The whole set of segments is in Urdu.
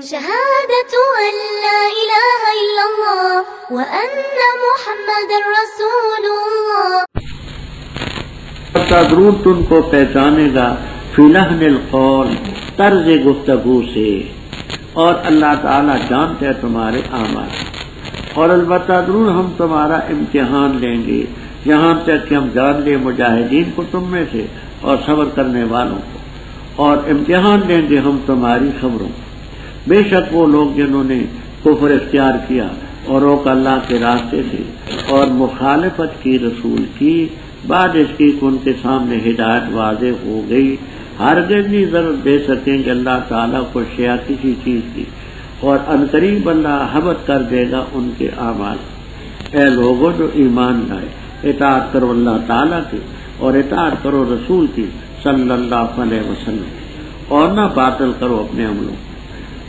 شهادة أن لا إله إلا الله وأن محمد رسول الله. ضرور تم کو پہچانے گا فی لحن القول طرز گفتگو سے، اور اللہ تعالیٰ جانتے ہیں تمہارے اعمال، اور البتہ ضرور ہم تمہارا امتحان لیں گے یہاں تک کہ ہم جان لیں مجاہدین کو تم میں سے اور صبر کرنے والوں کو، اور امتحان لیں گے ہم تمہاری خبروں کو۔ بے شک وہ لوگ جنہوں نے کفر اختیار کیا اور روک اللہ کے راستے سے اور مخالفت کی رسول کی، بعد اس کی کہ ان کے سامنے ہدایت واضح ہو گئی، ہرگز نہیں ضرورت دے سکیں گے اللہ تعالیٰ کو شیعہ کسی چیز کی، اور عنقریب اللہ حبط کر دے گا ان کے اعمال۔ اے لوگوں جو ایمان لائے، اطاعت کرو اللہ تعالیٰ کی اور اطاعت کرو رسول کی صلی اللہ علیہ وسلم، اور نہ باطل کرو اپنے عملوں۔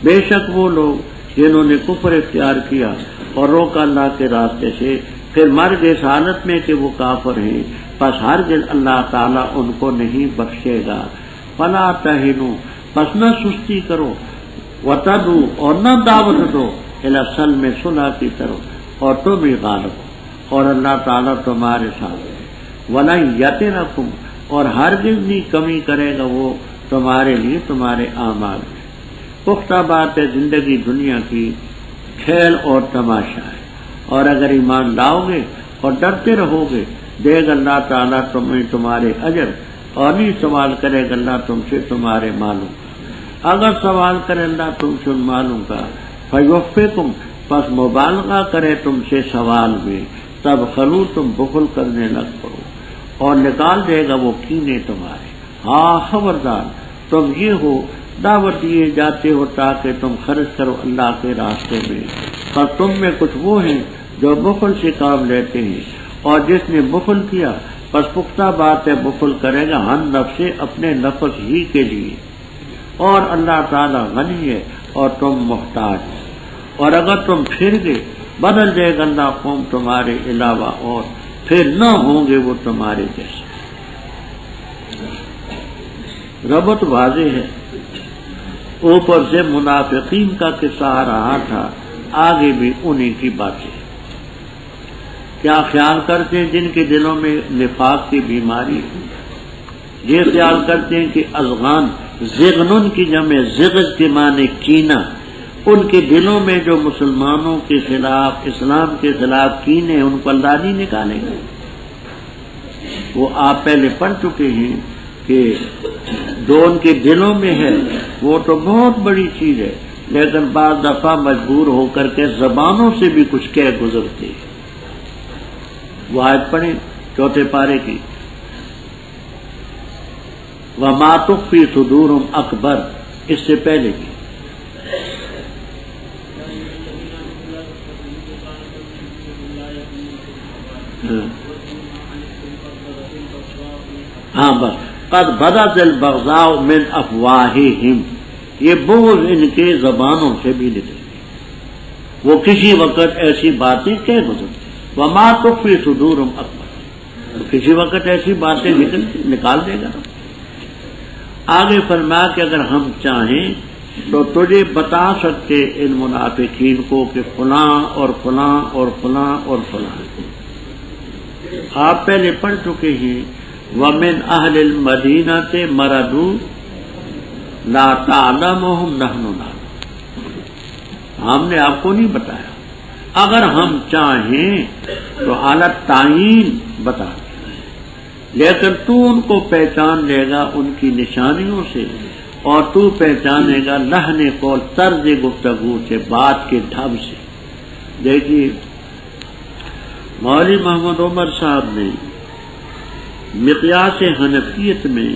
بے شک وہ لوگ جنہوں نے کفر اختیار کیا اور روکا اللہ کے راستے سے، پھر مر گئے اس حالت میں کہ وہ کافر ہیں، پس ہرگز اللہ تعالیٰ ان کو نہیں بخشے گا۔ فلا تہنوا، پس نہ سستی کرو، وتدعوا، اور نہ دعوت دو، الی السلم، صلح کی طرف، اور تم ہی غالب ہو، اور اللہ تعالیٰ تمہارے ساتھ ہے۔ وَلَن یَتِرَکُم، اور ہرگز نہیں کمی کرے گا وہ تمہارے لیے تمہارے اعمال میں۔ پختہ بات ہے زندگی دنیا کی کھیل اور تماشا ہے، اور اگر ایمان لاؤ گے اور ڈرتے رہو گے دے گا اللہ تعالیٰ تمہیں تمہارے اجر، اور نہیں سوال کرے گا اللہ تم سے تمہارے مالوں کا۔ اگر سوال کرے اللہ تم سے ان مالوں کا، فیوفیکم، پس مبالغہ کرے تم سے سوال میں، تب خلو، تم بخل کرنے لگ پڑو، اور نکال دے گا وہ کینے تمہارے۔ ہاں خبردار، تم یہ ہو دعوت دیے جاتے ہو تاکہ تم خرچ کرو اللہ کے راستے میں، پر تم میں کچھ وہ ہیں جو بخل سے کام لیتے ہیں، اور جس نے بخل کیا پس پختہ بات ہے بخل کرے گا ہن نفس، اپنے نفس ہی کے لیے، اور اللہ تعالیٰ غنی ہے اور تم محتاج، اور اگر تم پھر گئے بدل دے گا اللہ قوم تمہارے علاوہ، اور پھر نہ ہوں گے وہ تمہارے جیسے۔ ربط واضح ہے، اوپر سے منافقین کا قصہ آ رہا تھا، آگے بھی انہی کی باتیں۔ کیا خیال کرتے ہیں جن کے دلوں میں نفاق کی بیماری ہے، یہ خیال کرتے ہیں کہ اذغان، زغنن کی جمع زغز کے معنی کینہ، ان کے دلوں میں جو مسلمانوں کے خلاف، اسلام کے خلاف کینے ان کو اللہ نہیں نکالے گا۔ وہ آپ پہلے پڑھ چکے ہیں کہ جو ان کے دلوں میں ہے وہ تو بہت بڑی چیز ہے، لیکن بعض دفعہ مجبور ہو کر کے زبانوں سے بھی کچھ کہہ گزرتے۔ وہ آیت پڑھیں 4 پارے کی، وَمَا تُخْفِي صُدُورُهُمْ اکبر، اس سے پہلے کی۔ ہاں بس، قد بدت البغضاء من افواہہم، یہ بغض ان کے زبانوں سے بھی نکلے، وہ کسی وقت ایسی باتیں کہہ گزرتے۔ وما تخفی صدورہم اکبر، کسی وقت ایسی باتیں نکال دے گا۔ آگے فرمایا کہ اگر ہم چاہیں تو تجھے بتا سکتے ان منافقین کو کہ فلاں اور فلاں اور فلاں اور فلاں۔ آپ پہلے پڑھ چکے ہیں وَمِنْ أَهْلِ الْمَدِينَةِ مَرَدُوا لَا تَعْلَمُهُمْ نَحْنُ نَعْلَمُ، ہم نے آپ کو نہیں بتایا، اگر ہم چاہیں تو حالت تعین بتا دیں، لیکن تو ان کو پہچان لے گا ان کی نشانیوں سے، اور تو پہچانے گا لحن قول، طرز گفتگو سے، بات کے ڈھب سے۔ دیکھیے مولوی محمد عمر صاحب نے مقیاس حنفیت میں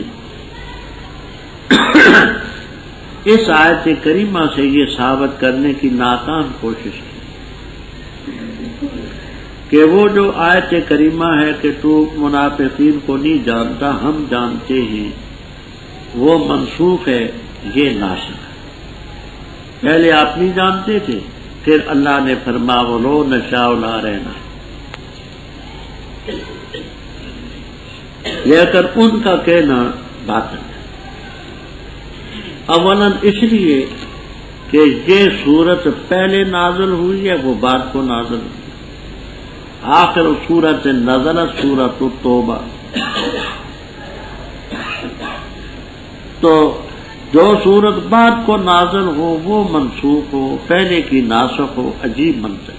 اس آیت کریمہ سے یہ ثابت کرنے کی ناکام کوشش کی کہ وہ جو آیت کریمہ ہے کہ تو منافقین کو نہیں جانتا ہم جانتے ہیں، وہ منسوخ ہے، یہ ناسخ ہے۔ پہلے آپ نہیں جانتے تھے، پھر اللہ نے فرمایا وَلَوْ نَشَاءُ لَأَرَيْنَاكَ، لیکن ان کا کہنا باطل ہے۔ اولاً اس لیے کہ یہ صورت پہلے نازل ہوئی ہے وہ بعد کو نازل ہوئی. آخر صورت نزلت سورۃ التوبہ. تو جو صورت بعد کو نازل ہو وہ منسوخ ہو، پہلے کی ناسخ ہو، عجیب منطق.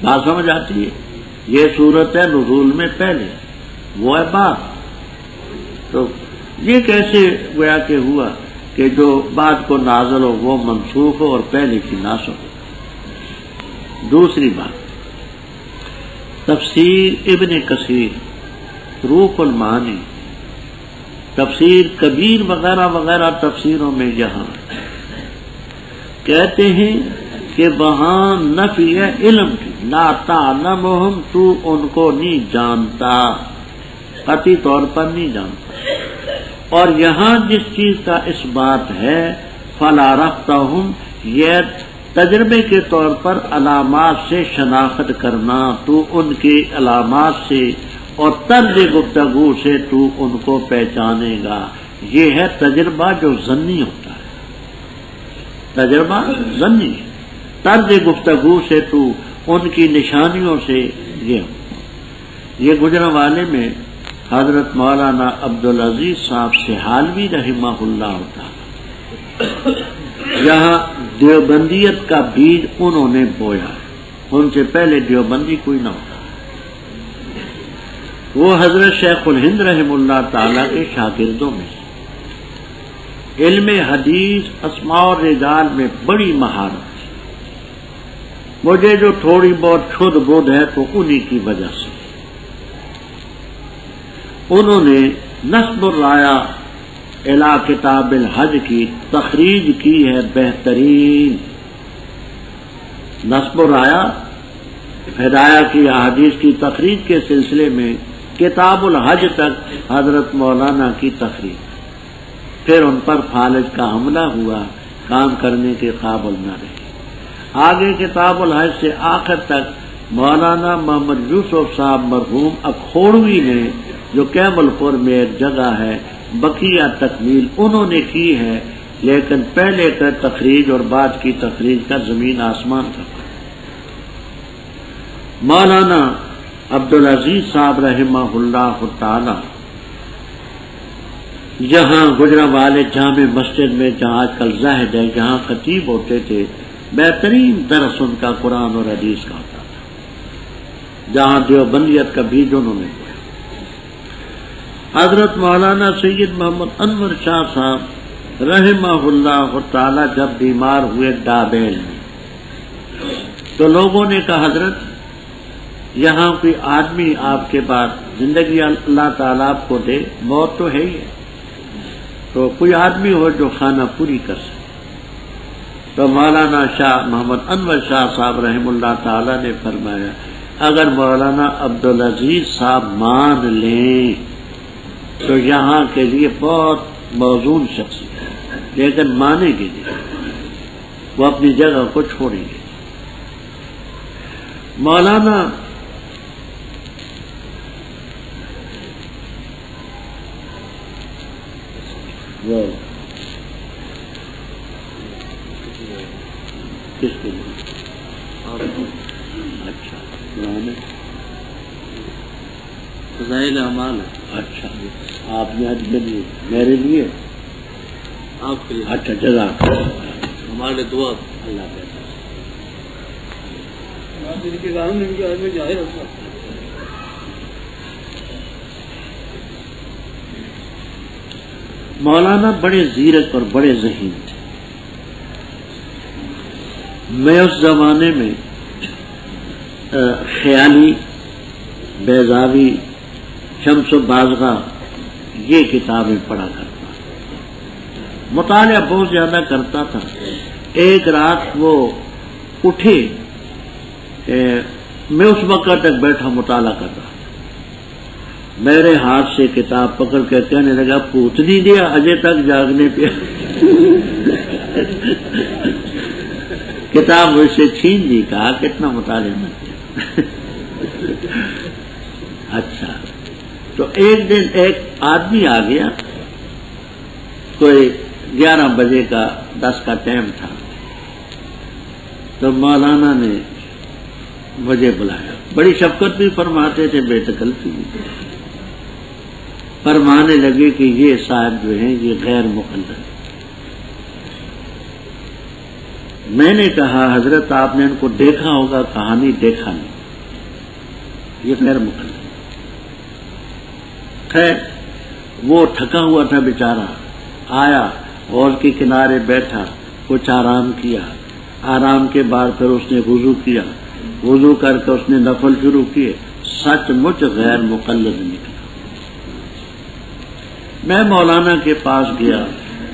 بات سمجھ آتی ہے؟ یہ صورت ہے نزول میں پہلے، وہ ہے بعد. تو یہ کیسے گویا کہ ہوا کہ جو بعد کو نازل ہو وہ منسوخ ہو اور پہلے کی ناسخ ہو. دوسری بات، تفسیر ابن کثیر، روح المعانی، تفسیر کبیر وغیرہ وغیرہ تفسیروں میں یہاں کہتے ہیں کہ وہاں نفی ہے علم کی، لا تعلمہم، تو ان کو نہیں جانتا، قطعی طور پر نہیں جانتا. اور یہاں جس چیز کا اس بات ہے فلا رفتہم، یہ تجربے کے طور پر علامات سے شناخت کرنا، تو ان کی علامات سے اور طرز گفتگو سے تو ان کو پہچانے گا. یہ ہے تجربہ جو ظنی ہوتا ہے، تجربہ ظنی ہے. طرز گفتگو سے تو ان کی نشانیوں سے یہ گجرا والے میں حضرت مولانا عبدالعزیز صاحب سہالوی رحمہ اللہ ہوتا، یہاں دیوبندیت کا بیج انہوں نے بویا. ان سے پہلے دیوبندی کوئی نہ ہوتا. وہ حضرت شیخ الہند رحم اللہ تعالیٰ کے شاگردوں میں علم حدیث اسماء و رجال میں بڑی مہارت تھی. مجھے جو تھوڑی بہت چھد بودھ ہے تو انہی کی وجہ سے. انہوں نے نصب الرایا الی کتاب الحج کی تخریج کی ہے بہترین. نصب الرایا ہدایہ کی احادیث کی تخریج کے سلسلے میں کتاب الحج تک حضرت مولانا کی تخریج. پھر ان پر فالج کا حملہ ہوا، کام کرنے کے قابل نہ رہے. آگے کتاب الحج سے آخر تک مولانا محمد یوسف صاحب مرحوم اکھوڑوی نے، جو کیمل پور میں ایک جگہ ہے، بقیہ تکمیل انہوں نے کی ہے. لیکن پہلے کا تخریج اور بعد کی تخریج کا زمین آسمان کا فرق. مولانا عبدالعزیز صاحب رحمہ اللہ تعالی جہاں گجرا والے جامع مسجد میں، جہاں آج کل زاہد ہے، جہاں خطیب ہوتے تھے، بہترین درس ان کا قرآن اور حدیث کا ہوتا تھا. جہاں دیوبندیت کا بیج انہوں نے. حضرت مولانا سید محمد انور شاہ صاحب رحمہ اللہ تعالی جب بیمار ہوئے ڈابیل میں، تو لوگوں نے کہا حضرت یہاں کوئی آدمی آپ کے بعد زندگی اللہ تعالیٰ آپ کو دے، موت تو ہے ہی ہے، تو کوئی آدمی ہو جو خانہ پوری کر سکے. تو مولانا شاہ محمد انور شاہ صاحب رحم اللہ تعالیٰ نے فرمایا اگر مولانا عبدالعزیز صاحب مان لیں تو یہاں کے لیے بہت موزون شخصیت ہے، لیکن مانیں گے نہیں، وہ اپنی جگہ کو چھوڑیں گے. مولانا کس کے لیے؟ اچھا، فضائل اعمال. اچھا، آپ نے حج کے لیے، میرے لیے، آپ کے لیے. اچھا، جزاک اللہ. ہمارے دعا اللہ کا. مولانا بڑے زیرک اور بڑے ذہین تھے. میں اس زمانے میں خیالی، بیضاوی، شمس و بازغہ یہ کتابیں پڑھا کرتا، مطالعہ بہت زیادہ کرتا تھا. ایک رات وہ اٹھے، میں اس وقت تک بیٹھا مطالعہ کر رہا، میرے ہاتھ سے کتاب پکڑ کے کہنے لگا پوچھ نہیں دیا اجے تک جاگنے پہ. کتاب مجھ سے چھین دی، کہا کتنا مطالعہ نہ کیا. اچھا، تو ایک دن ایک آدمی آ گیا، کوئی 11 بجے کا 10 کا ٹائم تھا، تو مولانا نے مجھے بلایا، بڑی شفقت بھی فرماتے تھے، بے تکلفی بھی فرمانے لگے کہ یہ صاحب جو ہیں یہ غیر مقلد۔ میں نے کہا حضرت آپ نے ان کو دیکھا ہوگا، کہا نہیں دیکھا نہیں، یہ غیر مقلد۔ خیر وہ تھکا ہوا تھا بیچارہ، آیا اور کے کنارے بیٹھا، کچھ آرام کیا، آرام کے بعد پھر اس نے وضو کیا، وضو کر کے اس نے نفل شروع کیے، سچ مچ غیر مقلد نکلا۔ میں مولانا کے پاس گیا،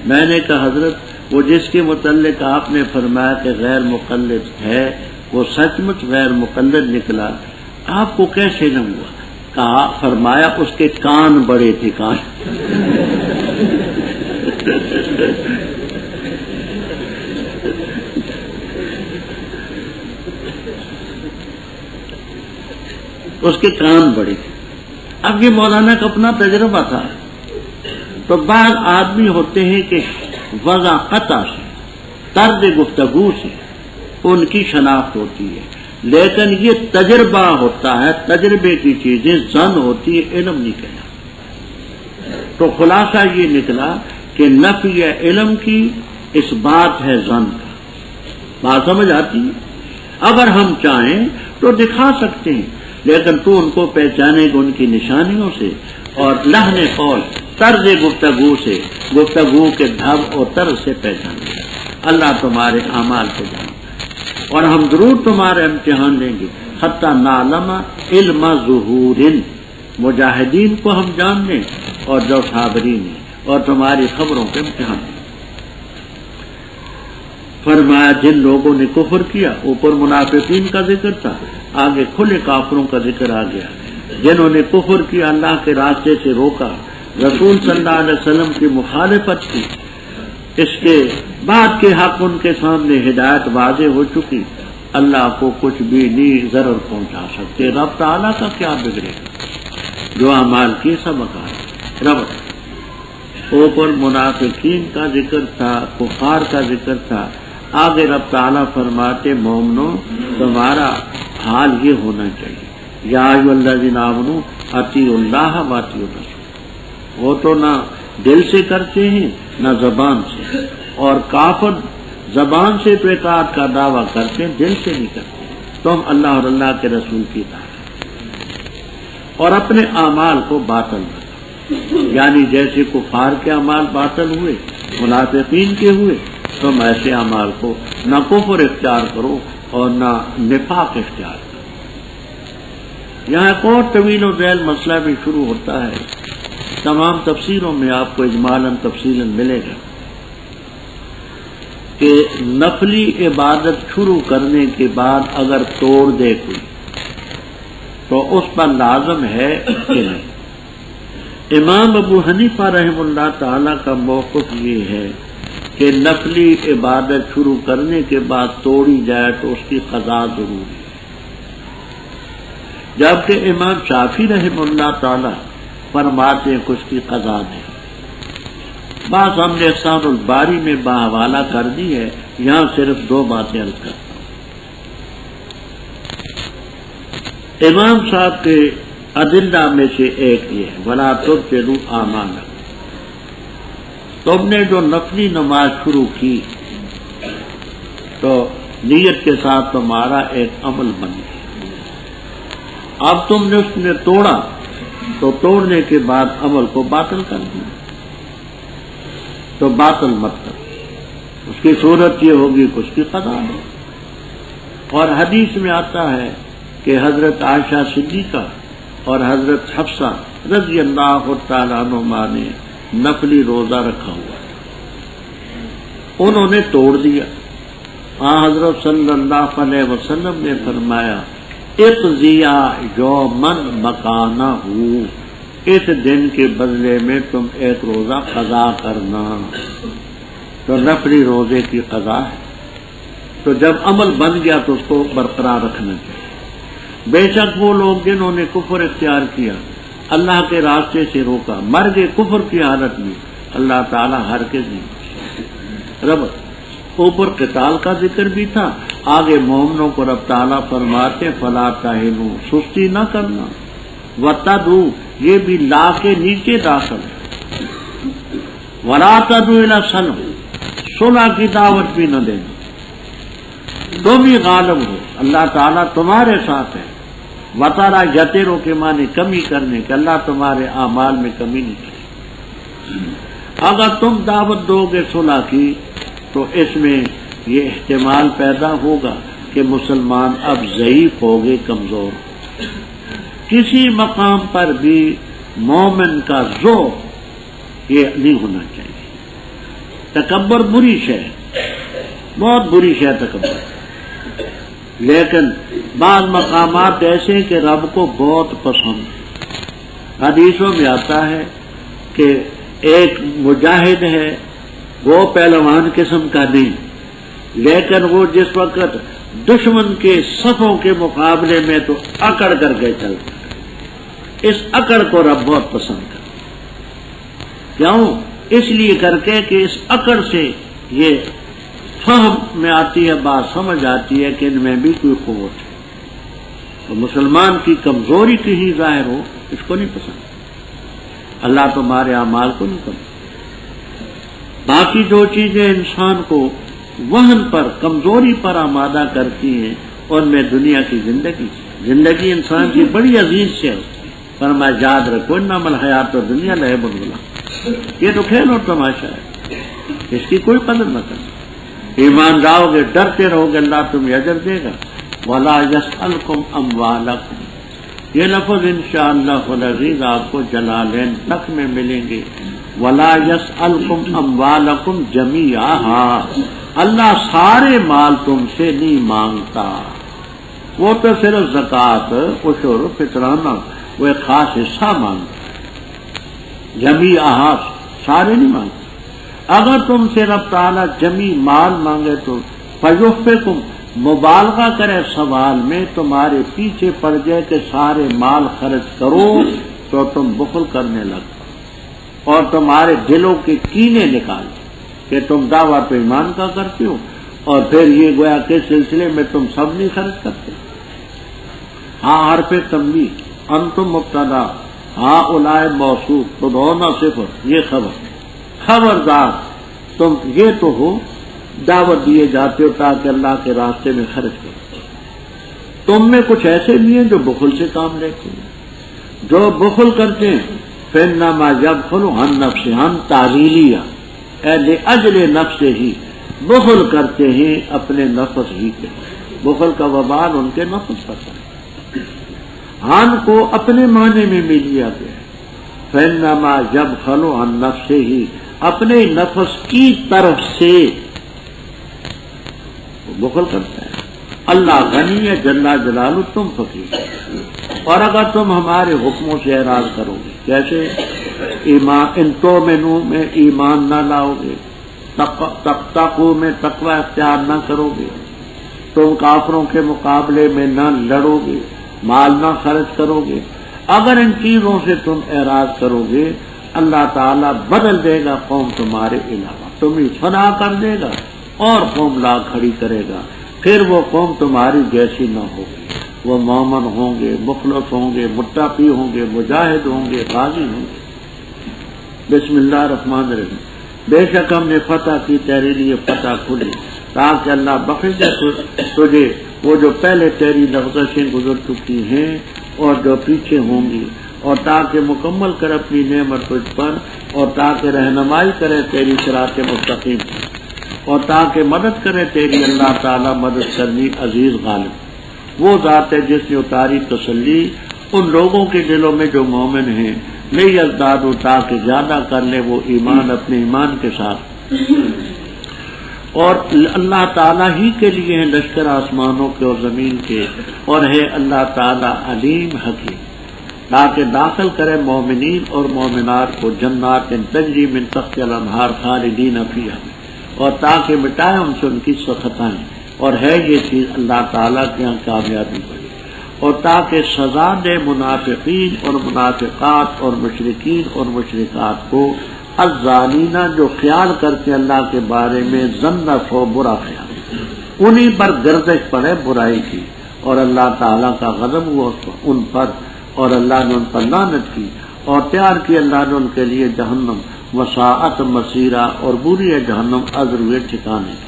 میں نے کہا حضرت وہ جس کے متعلق آپ نے فرمایا کہ غیر مقلد ہے وہ سچ مچ غیر مقلد نکلا، آپ کو کیسے علم ہوا؟ کہا فرمایا اس کے کان بڑے تھے، کان اس کے کان بڑے تھے۔ اب یہ مولانا کا اپنا تجربہ تھا، تو بعض آدمی ہوتے ہیں کہ وضاحت سے، طرز گفتگو سے ان کی شناخت ہوتی ہے، لیکن یہ تجربہ ہوتا ہے، تجربے کی چیزیں ظن ہوتی ہے، علم نہیں کہنا۔ تو خلاصہ یہ نکلا کہ نفی علم کی اس بات ہے ظن کا۔ بات سمجھ آتی ہے؟ اگر ہم چاہیں تو دکھا سکتے ہیں، لیکن تو ان کو پہچانے گا ان کی نشانیوں سے اور لحن قول، طرز گفتگو سے، گفتگو کے ڈھب اور طرز سے پہچانے گا۔ اللہ تمہارے اعمال کو جانتا ہے، اور ہم ضرور تمہارا امتحان لیں گے، حتی نعلم علم ظہور، مجاہدین کو ہم جان لیں اور جو صابرین ہیں، اور تمہاری خبروں کے امتحان لیں۔ فرمایا جن لوگوں نے کفر کیا، اوپر منافقین کا ذکر تھا، آگے کھلے کافروں کا ذکر آ گیا، جنہوں نے کفر کیا، اللہ کے راستے سے روکا، رسول صلی اللہ علیہ وسلم کی مخالفت کی، اس کے بعد کے حق ان کے سامنے ہدایت واضح ہو چکی، اللہ کو کچھ بھی نہیں ضرر پہنچا سکتے، رب تعالیٰ کا کیا بگڑے گا، جو اعمال کی سب رب۔ اوپر منافقین کا ذکر تھا، کفار کا ذکر تھا، آگے رب تعالیٰ فرماتے مومنو تمہارا حال یہ ہونا چاہیے، یا ایھا الذین آمنوا اطیعوا اللہ واطیعوا الرسول۔ وہ تو نہ دل سے کرتے ہیں نہ زبان سے، اور کافر زبان سے تو اطاعت کا دعویٰ کرتے ہیں، دل سے نہیں کرتے۔ تم اللہ اور اللہ کے رسول کی اطاعت اور اپنے اعمال کو باطل رکھو، یعنی جیسے کفار کے اعمال باطل ہوئے، منافقین کے ہوئے، تم ایسے اعمال کو نہ کفر اختیار کرو اور نہ نفاق اختیار کرو۔ یہاں ایک اور طویل و ذیل مسئلہ بھی شروع ہوتا ہے، تمام تفسیروں میں آپ کو اجمالاً تفصیلاً ملے گا کہ نفلی عبادت شروع کرنے کے بعد اگر توڑ دے کوئی تو اس پر لازم ہے کہ نہیں۔ امام ابو حنیفہ رحمہ اللہ تعالی کا موقف یہ ہے کہ نفلی عبادت شروع کرنے کے بعد توڑی جائے تو اس کی قضا ضروری ہے، جبکہ امام شافعی رحمہ اللہ تعالی فرماتے ہیں کہ اس کی قضا نہیں۔ بات ہم نے احسان الباری میں باحوالہ کر دی ہے، یہاں صرف دو باتیں عرض کرتا ہوں۔ امام صاحب کے ادلہ میں سے ایک یہ ہے وَلَا تُبْطِلُوا أَعْمَالَكُمْ، تم نے جو نفلی نماز شروع کی تو نیت کے ساتھ تمہارا ایک عمل بن گیا، اب تم نے اس نے توڑا تو توڑنے کے بعد عمل کو باطل کر دیا، تو باطل مت کرو، اس کی صورت یہ ہوگی کہ اس کی قضا ہے۔ اور حدیث میں آتا ہے کہ حضرت عائشہ صدیقہ اور حضرت حفصہ رضی اللہ تعالیٰ عنہما نے نفلی روزہ رکھا ہوا، انہوں نے توڑ دیا، حضرت صلی اللہ علیہ وسلم نے فرمایا اقضیا یومن مکانہ، اس دن کے بدلے میں تم ایک روزہ قضا کرنا، تو نفلی روزے کی قضا ہے۔ تو جب عمل بن گیا تو اس کو برقرار رکھنا چاہیے۔ بے شک وہ لوگ جنہوں نے کفر اختیار کیا، اللہ کے راستے سے روکا، مر گئے کفر کی حالت میں، اللہ تعالیٰ ہرگز نہیں رب اوپر قتال کا ذکر بھی تھا، آگے مومنوں کو رب تعالیٰ فرماتے فلا تہنوا، سستی نہ کرنا، وتدعوا، یہ بھی لا کے نیچے داخل ہے، ولا تدعوا الی السلم، صلح کی دعوت بھی نہ دینا، تم ہی غالب ہو، اللہ تعالیٰ تمہارے ساتھ ہے، وترا یترو کے معنی کمی کرنے کہ اللہ تمہارے اعمال میں کمی نہیں کرے۔ اگر تم دعوت دو گے صلح کی تو اس میں یہ احتمال پیدا ہوگا کہ مسلمان اب ضعیف ہو گئے، کمزور، کسی مقام پر بھی مومن کا ذوق یہ نہیں ہونا چاہیے۔ تکبر بری شے، بہت بری شے تکبر، لیکن بعض مقامات ایسے ہیں کہ رب کو بہت پسند۔ حدیثوں میں آتا ہے کہ ایک مجاہد ہے، وہ پہلوان قسم کا نہیں، لیکن وہ جس وقت دشمن کے صفوں کے مقابلے میں تو اکڑ کر کے چلتا ہے، اس اکڑ کو رب بہت پسند کرتا۔ کیوں؟ اس لیے کر کے کہ اس اکڑ سے یہ فہم میں آتی ہے، بات سمجھ آتی ہے کہ ان میں بھی کوئی قوت ہے۔ تو مسلمان کی کمزوری کہیں ظاہر ہو، اس کو نہیں پسند، اللہ تمہارے اعمال کو نہیں پسند۔ باقی جو چیزیں انسان کو وہن پر، کمزوری پر آمادہ کرتی ہیں، ان میں دنیا کی زندگی انسان کی بڑی عزیز سے ہوتی ہے۔ فرمایا یاد رکھو انما الحیات الدنیا لعب و لہو، یہ تو کھیل اور تماشا ہے، اس کی کوئی قدر نہ کرنا۔ ایمان لاؤ گے، ڈرتے رہو گے، اللہ تمہیں اجر دے گا۔ ولا یسألکم اموالکم، یہ لفظ انشاءاللہ العزیز آپ کو جلالین تک میں ملیں گے۔ ولا یسألکم اموالکم جمیعہا، اللہ سارے مال تم سے نہیں مانگتا، وہ تو صرف زکوٰۃ، عشر، فطرانہ، وہ ایک خاص حصہ مانگتا، جمیعہا سارے نہیں مانگتا۔ اگر تم سے رب تعالیٰ جمی مال مانگے تو فیحفکم، مبالغہ کرے سوال میں، تمہارے پیچھے پڑ جائے کہ سارے مال خرچ کرو تو تم بخل کرنے لگو، اور تمہارے دلوں کے کینے نکال کہ تم دعویٰ تو ایمان کا کرتے ہو، اور پھر یہ گویا کہ سلسلے میں تم سب نہیں خرچ کرتے۔ ہاں حرف تنبیہ، انتم مبتدا، ہاں اولائے موصوف، تدعون صفر، یہ خبردار تم یہ تو ہو دعوت دیے جاتے ہو تاکہ اللہ کے راستے میں خرچ کرو۔ تم میں کچھ ایسے بھی ہیں جو بخل سے کام لیتے ہیں، جو بخل کرتے ہیں فإنما يبخل عن نفسه، عن تعلیلیہ، لأجل نفسه ہی، بخل کرتے ہیں اپنے نفس ہی کے، بخل کا وبال ان کے نفس پر ہے۔ عن کو اپنے معنی میں مل لیا گیا، فإنما يبخل عن نفسه، اپنے نفس کی طرف سے بخل کرتا ہے۔ اللہ غنی ہے جل جلالہ، تم فقیر، اور اگر تم ہمارے حکموں سے اعراض کرو گے، جیسے ایمان ان تؤمنوا میں ایمان نہ لاؤ گے، تقوا میں تقوی اختیار نہ کرو گے، تم کافروں کے مقابلے میں نہ لڑو گے، مال نہ خرچ کرو گے، اگر ان چیزوں سے تم اعراض کرو گے، اللہ تعالیٰ بدل دے گا قوم تمہارے علاوہ، تمہیں فنا کر دے گا اور قوم لا کھڑی کرے گا، پھر وہ قوم تمہاری جیسی نہ ہوگی، وہ مومن ہوں گے، مخلص ہوں گے، متقی ہوں گے، مجاہد ہوں گے، غازی ہوں گے۔ بسم اللہ الرحمن الرحیم، بے شک ہم نے فتح کی، تیرے لیے فتح کھلی تاکہ اللہ بخش دے تجھے وہ جو پہلے تیری لغزشیں گزر چکی ہیں اور جو پیچھے ہوں گی، اور تاکہ مکمل کر اپنی نعمت تجھ پر، اور تاکہ رہنمائی کرے تیری صراط مستقیم، اور تاکہ مدد کرے تیری اللہ تعالیٰ مدد کرنی عزیز غالب۔ وہ ذات ہے جس نے اتاری تسلی ان لوگوں کے دلوں میں جو مومن ہیں، لے یزداد، تاکہ زیادہ کر لے وہ ایمان اپنے ایمان کے ساتھ، اور اللہ تعالیٰ ہی کے لیے ہیں لشکر آسمانوں کے اور زمین کے، اور ہے اللہ تعالیٰ علیم حکیم، تاکہ داخل کرے مومنین اور مومنات کو جنات تجری من تحتها الانہار خالدین فیہا، اور تاکہ مٹائے ان سے ان کی خطائیں، اور ہے یہ چیز اللہ تعالیٰ کے یہاں کامیابی بڑی، اور تاکہ سزا دے منافقین اور منافقات اور مشرکین اور مشرکات کو، الظالمین جو خیال کرتے اللہ کے بارے میں ظن سو برا خیال، انہی پر گردش پڑے برائی کی، اور اللہ تعالیٰ کا غضب ہوا ان پر، اور اللہ نے ان پر لعنت کی، اور تیار کی اللہ نے ان کے لیے جہنم، وساعت مصیرا، اور بری ہے جہنم عذر ہوئے ٹھکانے کی۔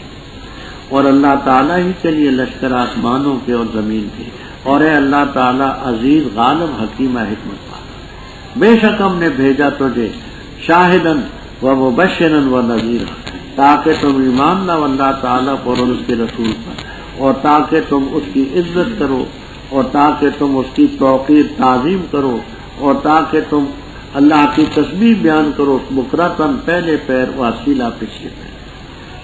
اور اللہ تعالیٰ ہی کے لیے لشکر آسمانوں کے اور زمین کے، اور ہے اللہ تعالیٰ عزیز غالب حکیم حکمت والا۔ بے شک ہم نے بھیجا تجھے شاہدن و مبشرن و نذیرا، تاکہ تم ایمان لاؤ اللہ تعالیٰ پر اور اس کے رسول پر، اور تاکہ تم اس کی عزت کرو، اور تاکہ تم اس کی توقیر تعظیم کرو، اور تاکہ تم اللہ کی تسبیح بیان کرو بکرتاً پہلے پیر و اصیلا پچھلے پیر۔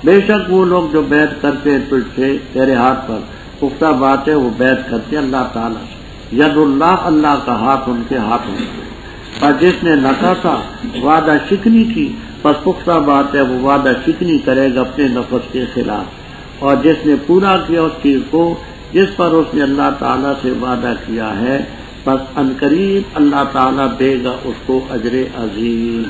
بے شک وہ لوگ جو بیعت کرتے ہیں تجھ سے تیرے ہاتھ پر، پختہ بات ہے وہ بیعت کرتے ہیں اللہ تعالیٰ سے، ید اللہ، اللہ کا ہاتھ ان کے ہاتھ میں، پر جس نے نکا تھا وعدہ شکنی کی، پس پختہ بات ہے وہ وعدہ شکنی کرے گا اپنے نفس کے خلاف، اور جس نے پورا کیا اس چیز کو جس پر اس نے اللہ تعالیٰ سے وعدہ کیا ہے، پس عنقریب اللہ تعالیٰ دے گا اس کو اجر عظیم۔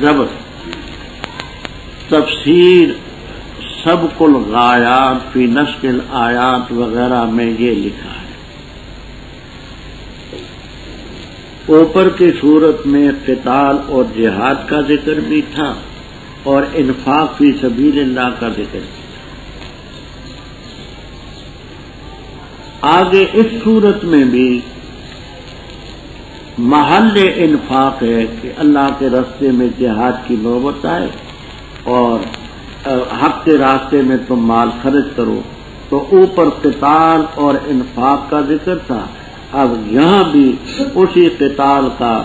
ربط تفسیر سبق الغایات فی نسق الآیات وغیرہ میں یہ لکھا ہے، اوپر کی صورت میں قتال اور جہاد کا ذکر بھی تھا اور انفاق فی سبیل اللہ کا ذکر بھی تھا۔ آگے اس صورت میں بھی محل انفاق ہے کہ اللہ کے راستے میں جہاد کی نوبت آئے اور حق کے راستے میں تم مال خرچ کرو، تو اوپر قتال اور انفاق کا ذکر تھا، اب یہاں بھی اسی قتال کا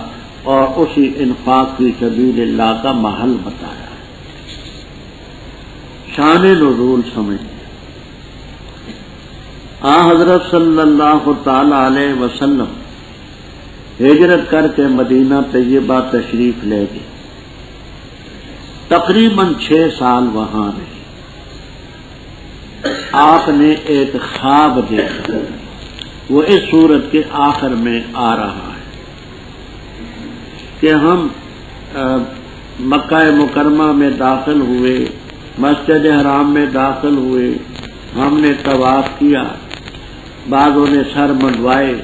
اور اسی انفاق فی سبیل اللہ کا محل بتایا ہے۔ شان نزول سمجھ، حضرت صلی اللہ تعالی علیہ وسلم ہجرت کر کے مدینہ طیبہ تشریف لے گئے، تقریباً 6 سال وہاں رہے۔ آپ نے ایک خواب دیکھا، وہ اس صورت کے آخر میں آ رہا ہے کہ ہم مکہ مکرمہ میں داخل ہوئے، مسجد حرام میں داخل ہوئے، ہم نے طواف کیا، بعضوں نے سر منڈوائے،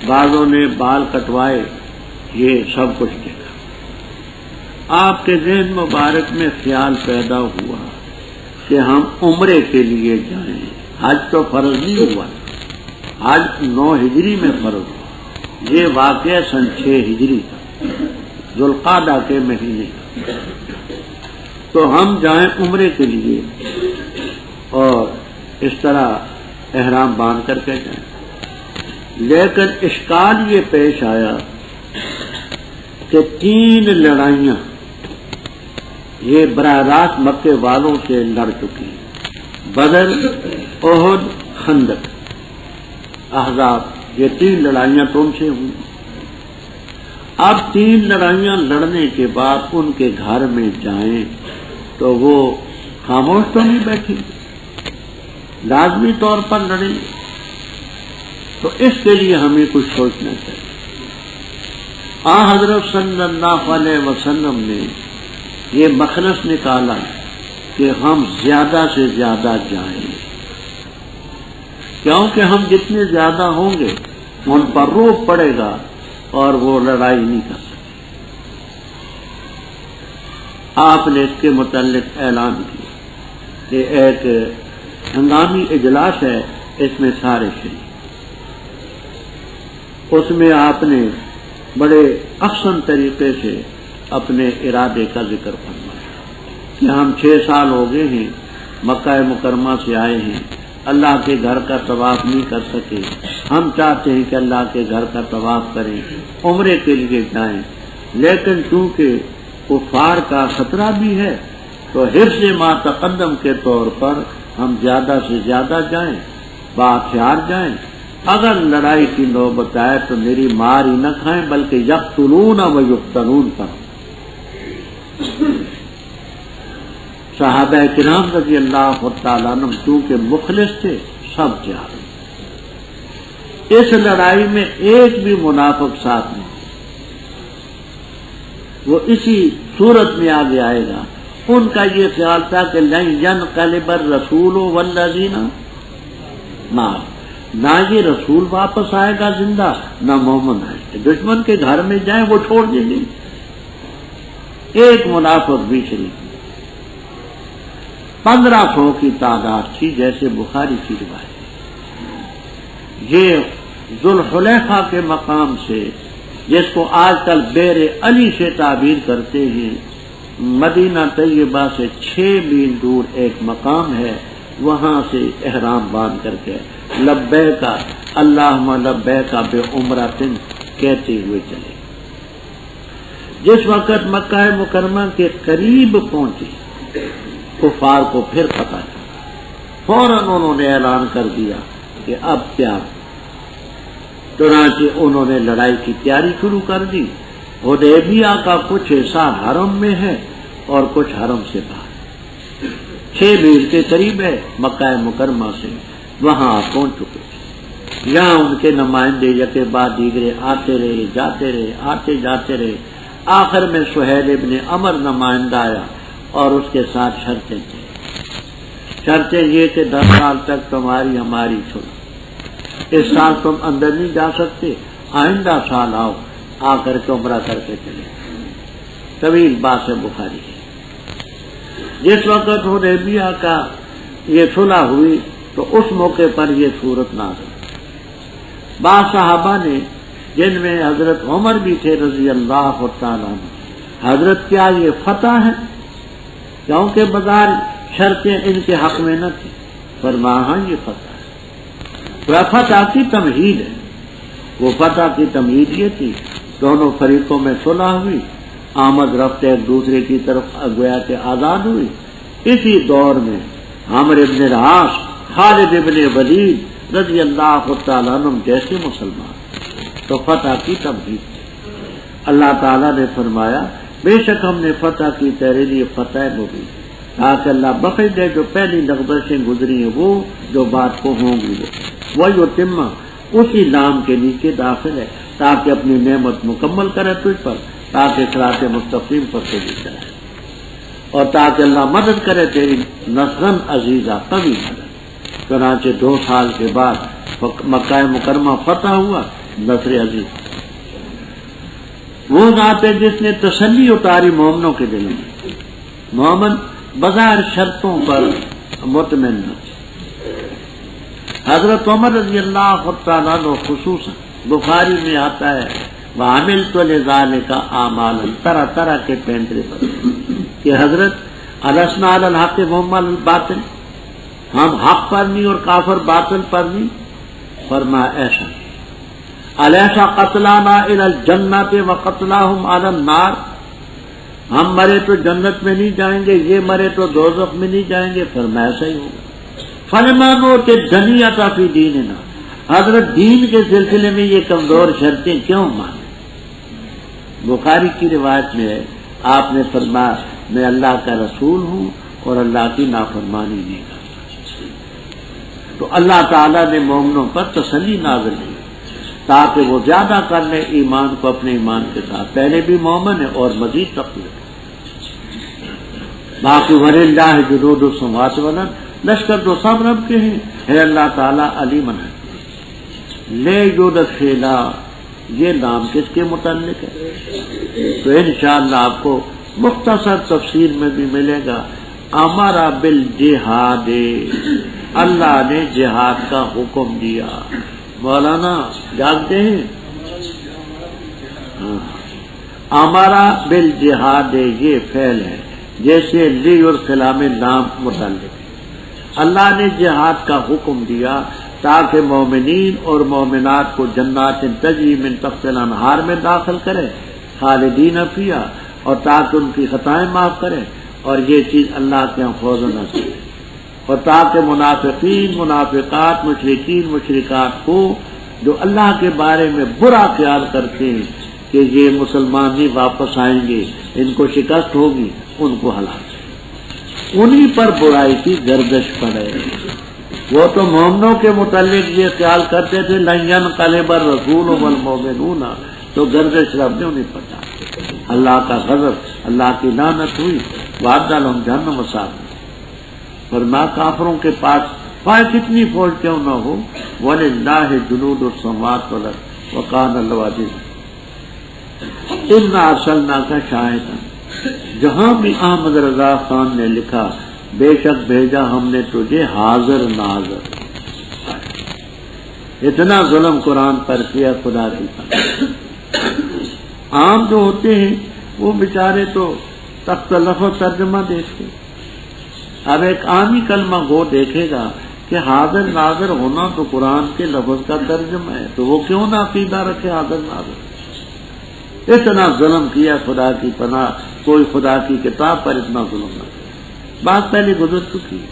بعضوں نے بال کٹوائے، یہ سب کچھ دیکھا۔ آپ کے ذہن مبارک میں خیال پیدا ہوا کہ ہم عمرے کے لیے جائیں، حج تو فرض نہیں ہوا، حج 9 ہجری میں فرض ہوا، یہ واقعہ سن 6 ہجری کا، ذوالقعدہ کے مہینے کا، تو ہم جائیں عمرے کے لیے اور اس طرح احرام باندھ کر کے جائیں۔ لیکن اشکال یہ پیش آیا کہ 3 لڑائیاں یہ براہ راست مکے والوں سے لڑ چکی ہیں، بدر، احد، خندق، احزاب، یہ 3 لڑائیاں تم سے ہوئی۔ اب 3 لڑائیاں لڑنے کے بعد ان کے گھر میں جائیں تو وہ خاموش تو نہیں بیٹھی، لازمی طور پر لڑیں، تو اس کے لیے ہمیں کچھ سوچنا چاہیے۔ حضرت صلی اللہ علیہ وسلم نے یہ مخلص نکالا کہ ہم زیادہ سے زیادہ جائیں، کیونکہ ہم جتنے زیادہ ہوں گے ان پر روک پڑے گا اور وہ لڑائی نہیں کر سکتے۔ آپ نے اس کے متعلق اعلان کیا کہ ایک ہنگامی اجلاس ہے، اس میں سارے شریک، اس میں آپ نے بڑے احسن طریقے سے اپنے ارادے کا ذکر فرمایا کہ ہم 6 سال ہو گئے ہیں، مکہ مکرمہ سے آئے ہیں، اللہ کے گھر کا طواف نہیں کر سکے، ہم چاہتے ہیں کہ اللہ کے گھر کا طواف کریں، عمرے کے لیے جائیں، لیکن چونکہ کفار کا خطرہ بھی ہے تو حفظ ما تقدم کے طور پر ہم زیادہ سے زیادہ جائیں، باہتھیار جائیں، اگر لڑائی کی نوبت آئے تو میری مار ہی نہ کھائیں بلکہ یقتلون و یقتلون پر۔ صحابہ کرام رضی اللہ تعالیٰ عنہ چونکہ مخلص تھے، سب جا رہے، اس لڑائی میں ایک بھی منافق ساتھ نہیں، وہ اسی صورت میں آگے آئے گا. ان کا یہ خیال تھا کہ لن ينقلب الرسول والذین معه، نہ یہ رسول واپس آئے گا زندہ، نہ مومن آئے گا. دشمن کے گھر میں جائیں وہ چھوڑ دیں گے. ایک منافق بھی شریک 1500 کی تعداد تھی، جیسے بخاری کی روایت. یہ ذوالحلیفہ کے مقام سے، جس کو آج کل بیر علی سے تعبیر کرتے ہیں، مدینہ طیبہ سے 6 میل دور ایک مقام ہے، وہاں سے احرام باندھ کر کے لبیک اللہم لبیک بعمرۃ کہتے ہوئے چلے. جس وقت مکہ مکرمہ کے قریب پہنچے، کفار کو پھر پتہ چلا، فوراً انہوں نے اعلان کر دیا کہ اب کیا. چنانچہ انہوں نے لڑائی کی تیاری شروع کر دی. حدیبیہ کا کچھ حصہ حرم میں ہے اور کچھ حرم سے باہر، 6 میل کے قریب ہے مکہ مکرمہ سے. وہاں پہنچ چکے. یہاں ان کے نمائندے یکے بعد دیگرے آتے رہے، جاتے رہے، آتے جاتے رہے. آخر میں سہیل ابن عمر نمائندہ آیا اور اس کے ساتھ شرطیں تھیں. شرطیں یہ کہ 10 سال تک تمہاری ہماری چھوڑو، اس سال تم اندر نہیں جا سکتے، آئندہ سال آؤ، آ کر کے عمرہ کر کے چلے. طویل بات ہے بخاری ہے. جس وقت حدیبیہ کا یہ صلح ہوئی تو اس موقع پر یہ صورت نازل. بعض صحابہ نے، جن میں حضرت عمر بھی تھے رضی اللہ تعالیٰ عنہ، حضرت کیا یہ فتح ہے؟ کیونکہ بظاہر شرطیں ان کے حق میں نہ تھی. فرمایا ہاں یہ فتح ہے. وہ فتح کی تمہید ہے. وہ فتح کی تمہید یہ تھی، دونوں فریقوں میں صلح ہوئی، آمد رفت ایک دوسرے کی طرف گویا کہ آزاد ہوئی. اسی دور میں عمرو بن العاص، خالد بن ولید رضی اللہ تعالیٰ عنہ جیسے مسلمان، تو فتح کی تمہید تھی. اللہ تعالیٰ نے فرمایا بے شک ہم نے فتح کی تیرے لیے فتح مبین، تاکہ اللہ بخش دے جو پہلی لغزشیں گزری ہیں وہ جو بات کو ہوں گی وہ یتم اسی نام کے نیچے داخل ہے، تاکہ اپنی نعمت مکمل کرے تجھ پر، تاکہ صراط مستقیم پر سے بھی چلے، اور تاکہ اللہ مدد کرے تیری نصرا عزیزہ، قوی مدد. چنانچہ 2 سال کے بعد مکہ مکرمہ فتح ہوا، نصر عزیز. وہ ذات ہے جس نے تسلی اتاری مومنوں کے دلوں میں. مومن بظاہر شرطوں پر مطمئن نہ تھے. حضرت عمر رضی اللہ تعالیٰ عنہ خصوصاً بخاری میں آتا ہے وَعَمِلْتُ لِذَلِكَ أَعْمَالًا، طرح طرح کے پینترے پر کہ حضرت أَلَسْنَا عَلَى الْحَقِّ وَهُمْ عَلَى الْبَاطِلِ، ہم حق پر نہیں اور کافر باطل پر نہیں. فرمایا ایسا أَلَيْسَ قَتْلَانَا إِلَى الْجَنَّةِ وَقَتْلَاهُمْ عَلَى النَّارِ، ہم مرے تو جنت میں نہیں جائیں گے، یہ مرے تو دوزخ میں نہیں جائیں گے. فرمایا ایسا ہی ہوگا. فَلَمَا نُؤْتِ الدَّنِيَّةَ فِي دِينِنَا، حضرت دین کے سلسلے میں یہ کمزور شرطیں کیوں مانے؟ بخاری کی روایت میں ہے آپ نے فرمایا میں اللہ کا رسول ہوں اور اللہ کی نافرمانی نہیں کرتا. تو اللہ تعالیٰ نے مومنوں پر تسلی نازل کی تاکہ وہ زیادہ کر لیں ایمان کو اپنے ایمان کے ساتھ. پہلے بھی مومن ہے اور مزید تقویت. باقی وَلِلَّهِ جُنُودُ السَّمَاوَاتِ وَالْأَرْضِ، لشکر تو سب رب کے ہیں، ہے اللہ تعالیٰ علیمٌ ہے. لے یدخلا، یہ نام کس کے متعلق ہے؟ تو انشاءاللہ آپ کو مختصر تفسیر میں بھی ملے گا. امر بالجہاد، اللہ نے جہاد کا حکم دیا. مولانا جانتے ہیں امارا بالجہاد یہ فعل ہے، جیسے لی اور خلام نام متعلق ہے. اللہ نے جہاد کا حکم دیا تاکہ مومنین اور مومنات کو جنات تجری من تحتها الانہار میں داخل کرے، خالدین فیہا، اور تاکہ ان کی خطائیں معاف کرے. اور یہ چیز اللہ کے یہاں فوز و نصیب ہے. اور تاکہ منافقین منافقات مشرکین مشرکات کو جو اللہ کے بارے میں برا خیال کرتے ہیں کہ یہ مسلمان نہیں واپس آئیں گے، ان کو شکست ہوگی، ان کو ہلاک، انہی پر برائی کی گردش پڑے. وہ تو مومنوں کے متعلق یہ خیال کرتے تھے لن ينقلب الرسول والمؤمنون، تو گردش رب نے انہیں پڑا. اللہ کا غضب، اللہ کی لعنت ہوئی، وعد لہم جہنم وساءت۔ فرمایا کافروں کے پاس خواہ کتنی فوج کیوں نہ ہو، وَلِلَّهِ جُنُودُ السَّمَاوَاتِ وَالْأَرْضِ وَكَانَ اللَّهُ عَزِيزًا۔ اِنَّا أَرْسَلْنَاكَ شَاهِدًا، جہاں بھی احمد رضا خان نے لکھا بے شک بھیجا ہم نے تجھے حاضر ناظر۔ اتنا ظلم قرآن پر کیا خدا کی طرف۔ عام جو ہوتے ہیں وہ بیچارے تو تخت لفظ ترجمہ دیکھتے، اب ایک عامی کلمہ گو دیکھے گا کہ حاضر ناظر ہونا تو قرآن کے لفظ کا ترجمہ ہے، تو وہ کیوں نہ عقیدہ رکھے حاضر ناظر؟ اتنا ظلم کیا خدا کی پناہ، کوئی خدا کی کتاب پر اتنا ظلم نہ کیا۔ بات پہلے گزر چکی ہے،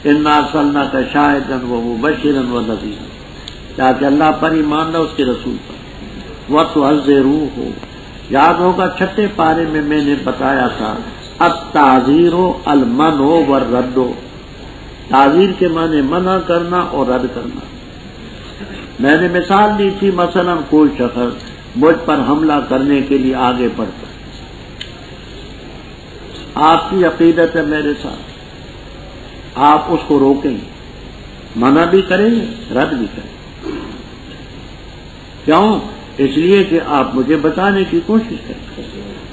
اِنَّا أَرْسَلْنَاكَ شَاهِدًا وَمُبَشِّرًا وَنَذِيرًا، تاکہ اللہ پر ایمان لاؤ، اس کے رسول پر۔ وَتُعَزِّرُوهُ، یاد ہوگا چھٹے پارے میں نے بتایا تھا التعزیر المنع والرد، تعزیر کے معنی منع کرنا اور رد کرنا۔ میں نے مثال دی تھی، مثلا کوئی شخص مجھ پر حملہ کرنے کے لیے آگے بڑھتا، آپ کی عقیدت ہے میرے ساتھ، آپ اس کو روکیں گے، منع بھی کریں گے، رد بھی کریں گے۔ کیوں؟ اس لیے کہ آپ مجھے بتانے کی کوشش کریں۔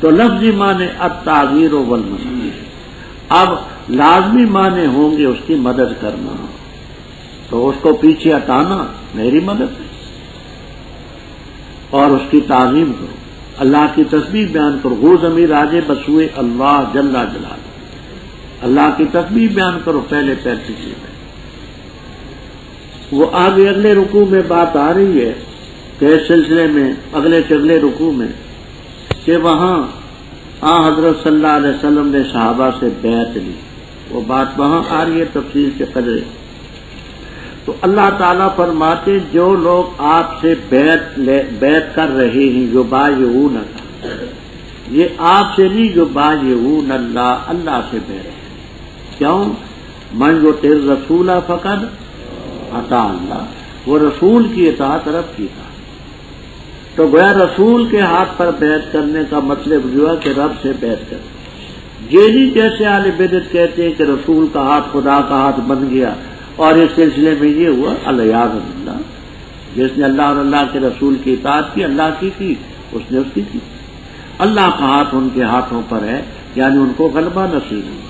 تو لفظی معنی التعزیر والمنع، اب لازمی معنی ہوں گے اس کی مدد کرنا، تو اس کو پیچھے ہٹانا میری مدد ہے، اور اس کی تعظیم کرو، اللہ کی تسبیح بیان کرو۔ وہ ضمیر راجے بسوئے اللہ جل جلالہ، اللہ کی تسبیح بیان کرو پہلے پیر پیچھے میں۔ وہ آگے اگلے رکوع میں بات آ رہی ہے کہ اس سلسلے میں اگلے سے اگلے رکوع میں کہ وہاں حضرت صلی اللہ علیہ وسلم نے صحابہ سے بیعت لی، وہ بات وہاں آ رہی ہے تفصیل سے قدرے۔ تو اللہ تعالیٰ فرماتے جو لوگ آپ سے بیعت کر رہے ہیں، جو بایعون اللہ، یہ آپ سے نہیں، جو بایعون اللہ، اللہ سے بیعت۔ کیوں؟ من یطع الرسول فقد اطاع اللہ، وہ رسول کی اطاعت رب کی اطاعت۔ تو گویا رسول کے ہاتھ پر بیعت کرنے کا مطلب جو ہے کہ رب سے بیعت کرنا۔ یہ نہیں جیسے اہل بدعت کہتے ہیں کہ رسول کا ہاتھ خدا کا ہاتھ بن گیا، اور اس سلسلے میں یہ ہوا الیاذ باللہ، جس نے اللہ اور اللہ کے رسول کی اطاعت کی، اللہ کی اس نے اس کی کی۔ اللہ کا ہاتھ ان کے ہاتھوں پر ہے، یعنی ان کو غلبہ نصیب ہوا۔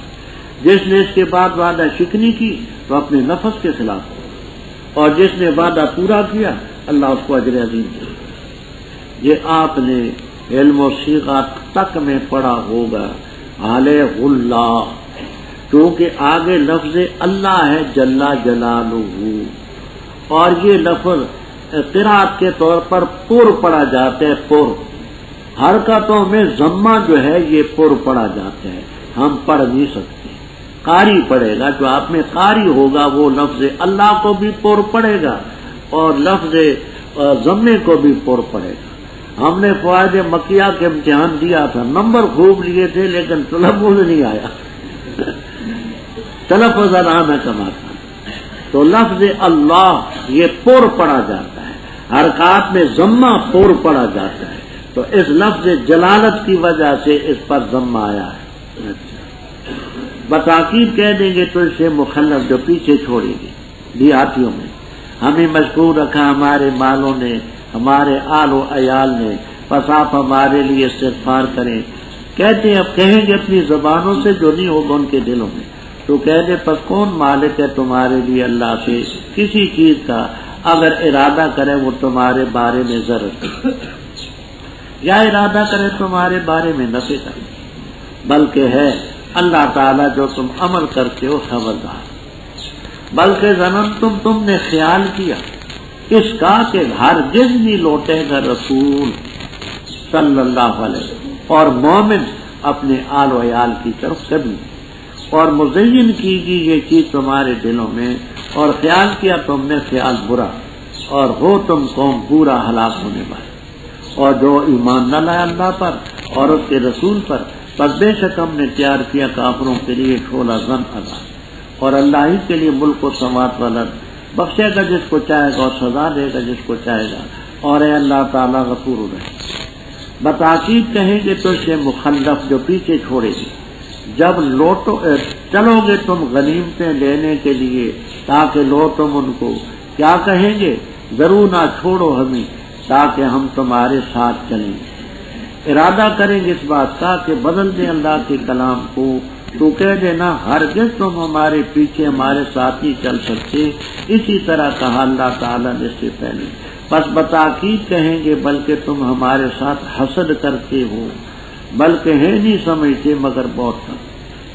جس نے اس کے بعد وعدہ شکنی کی تو اپنے نفس کے خلاف ہو، اور جس نے وعدہ پورا کیا اللہ اس کو اجر عظیم دے۔ یہ آپ نے علم و صیغہ تک میں پڑھا ہوگا، علیہ اللہ، کیونکہ آگے لفظ اللہ ہے جل جلالہ، اور یہ لفظ قرات کے طور پر پر پڑھا جاتا ہے، پر حرکتوں میں ضمہ جو ہے یہ پر پڑھا جاتا ہے، ہم پڑھ نہیں سکتے، قاری پڑھے گا، جو آپ میں قاری ہوگا وہ لفظ اللہ کو بھی پر پڑھے گا اور لفظ ضمے کو بھی پر پڑھے گا۔ ہم نے فوائد مکیہ کے امتحان دیا تھا، نمبر خوب لیے تھے لیکن تلفظ نہیں آیا، تلفظ نہ کماتا۔ تو لفظ اللہ یہ پر پڑھا جاتا ہے، حرکات میں ضمہ پر پڑھا جاتا ہے، تو اس لفظ جلالت کی وجہ سے اس پر ضمہ آیا ہے۔ بتاکید کہہ دیں گے تو اسے مخلف جو پیچھے چھوڑیں گے دیہاتیوں میں، ہمیں مشغول رکھا ہمارے مالوں نے، ہمارے آل و عیال نے، پس آپ ہمارے لیے استغفار کریں۔ کہتے ہیں اب کہیں گے اپنی زبانوں سے جو نہیں ہوگا ان کے دلوں میں، تو کہہ دے پس کون مالک ہے تمہارے لیے اللہ سے کسی چیز کا، اگر ارادہ کرے وہ تمہارے بارے میں ضرر کرے یا ارادہ کرے تمہارے بارے میں نفع کرے، بلکہ ہے اللہ تعالیٰ جو تم عمل کرتے ہو خبردار۔ بلکہ ظننتم، تم نے خیال کیا اس کا کہ ہرگز نہیں لوٹے گا رسول صلی اللہ علیہ وسلم اور مومن اپنے آل و عیال کی طرف کبھی، اور مزین کیجیے یہ چیز تمہارے دلوں میں، اور خیال کیا تم نے خیال برا، اور ہو تم قوم پورا ہلاک ہونے والے۔ اور جو ایمان نہ لائے اللہ پر اور اس کے رسول پر، پس بے شک ہم نے تیار کیا کافروں کے لیے شعلہ زن عذاب، اور اللہ ہی کے لیے ملک و سماوات والارض، بخشے گا جس کو چاہے گا اور سزا دے گا جس کو چاہے گا، اور اے اللہ تعالیٰ غفور الرحیم۔ بتاکید کہیں گے تو سے مخلف جو پیچھے چھوڑے گی، جب لوٹو چلو گے تم غنیمتیں لینے کے لیے تاکہ لو تم ان کو، کیا کہیں گے؟ ضرور نہ چھوڑو ہمیں تاکہ ہم تمہارے ساتھ چلیں۔ ارادہ کریں گے اس بات کا کہ بدل دیں اللہ کے کلام کو، تو کہہ دینا ہرگز تم ہمارے پیچھے ہمارے ساتھ نہیں چل سکتے۔ اسی طرح کہا اللہ تعالیٰ نے اس سے پہلے، بس بتاکید کہیں گے بلکہ تم ہمارے ساتھ حسد کرتے ہو، بلکہ ہے نہیں سمجھتے مگر بہت کم۔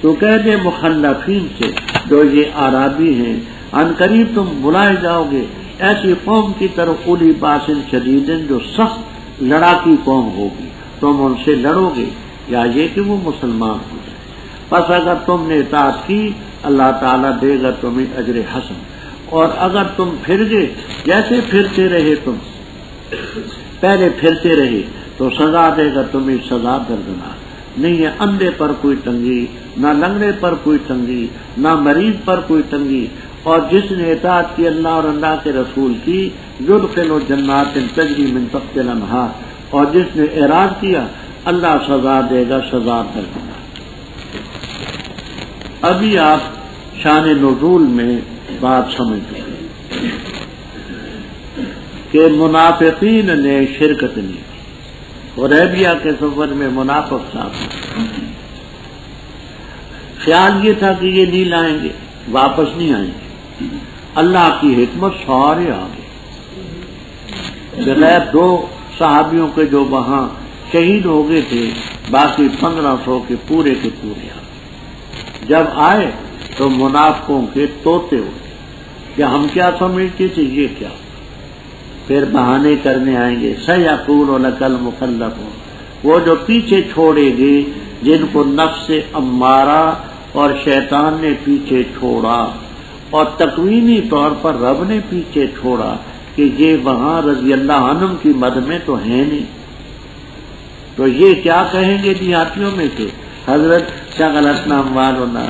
تو کہہ دے مخلفین سے جو یہ عرابی ہیں، ان قریب تم بلائے جاؤ گے ایسی قوم کی طرف اولی باسن شدیدن جو سخت لڑاکی قوم ہوگی، تم ان سے لڑو گے یا یہ کہ وہ مسلمان ہو جائے۔ پس اگر تم نے اطاعت کی اللہ تعالیٰ دے گا تمہیں اجر حسن، اور اگر تم پھر گئے جیسے پھرتے رہے تم پہلے پھرتے رہے تو سزا دے گا تمہیں سزا دردناک۔ نہیں ہے اندھے پر کوئی تنگی، نہ لنگڑے پر کوئی تنگی، نہ مریض پر کوئی تنگی، اور جس نے اطاعت کی اللہ اور اللہ کے رسول کی یدخل جنات تجری من تحتها الانہار، اور جس نے اعراض کیا اللہ سزا دے گا سزا دردناک۔ ابھی آپ شان نزول میں بات سمجھ چکے کہ منافقین نے شرکت نہیں کی، حدیبیہ کے سفر میں منافق صاحب خیال یہ تھا کہ یہ نہیں لائیں گے، واپس نہیں آئیں گے، اللہ کی حکمت سارے آ گئے، بغیر 2 صحابیوں کے جو وہاں شہید ہو گئے تھے، باقی 1500 کے پورے آ گئے۔ جب آئے تو منافقوں کے طوطے ہوئے کہ ہم کیا سمجھتے تھے یہ کیا، پھر بہانے کرنے آئیں گے۔ سیقول لک المخلفون، وہ جو پیچھے چھوڑے گے جن کو نفس امارہ اور شیطان نے پیچھے چھوڑا، اور تکوینی طور پر رب نے پیچھے چھوڑا کہ یہ وہاں رضی اللہ عنہم کی مد میں تو ہے نہیں، تو یہ کیا کہیں گے دیہاتیوں میں سے، حضرت شغلتنا اموالنا،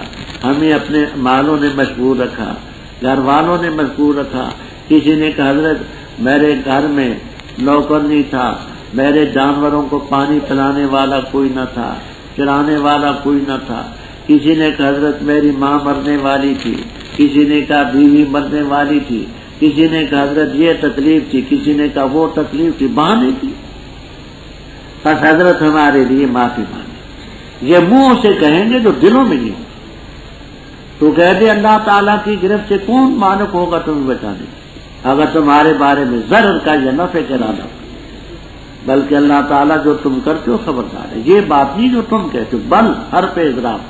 ہمیں اپنے مالوں نے مشغول رکھا، گھر والوں نے مشغول رکھا۔ کسی نے کہا حضرت میرے گھر میں نوکر نہیں تھا، میرے جانوروں کو پانی پلانے والا کوئی نہ تھا، چرانے والا کوئی نہ تھا۔ کسی نے کہا حضرت میری ماں مرنے والی تھی، کسی نے کہا بیوی مرنے والی تھی، کسی نے کہا حضرت یہ تکلیف تھی، کسی نے کہا وہ تکلیف تھی، بہانے تھی۔ بس حضرت ہمارے لیے معافی مانگے، یہ منہ سے کہیں گے جو دلوں میں نہیں۔ تو کہہ دے اللہ تعالیٰ کی گرفت سے کون مالک ہوگا تمہیں بچانے، اگر تمہارے بارے میں ضرر کا یا نفع کا ارادہ، بلکہ اللہ تعالیٰ جو تم کرتے ہو خبردار ہے۔ یہ بات نہیں جو تم کہتے ہو، بل ہر پہ اضراب،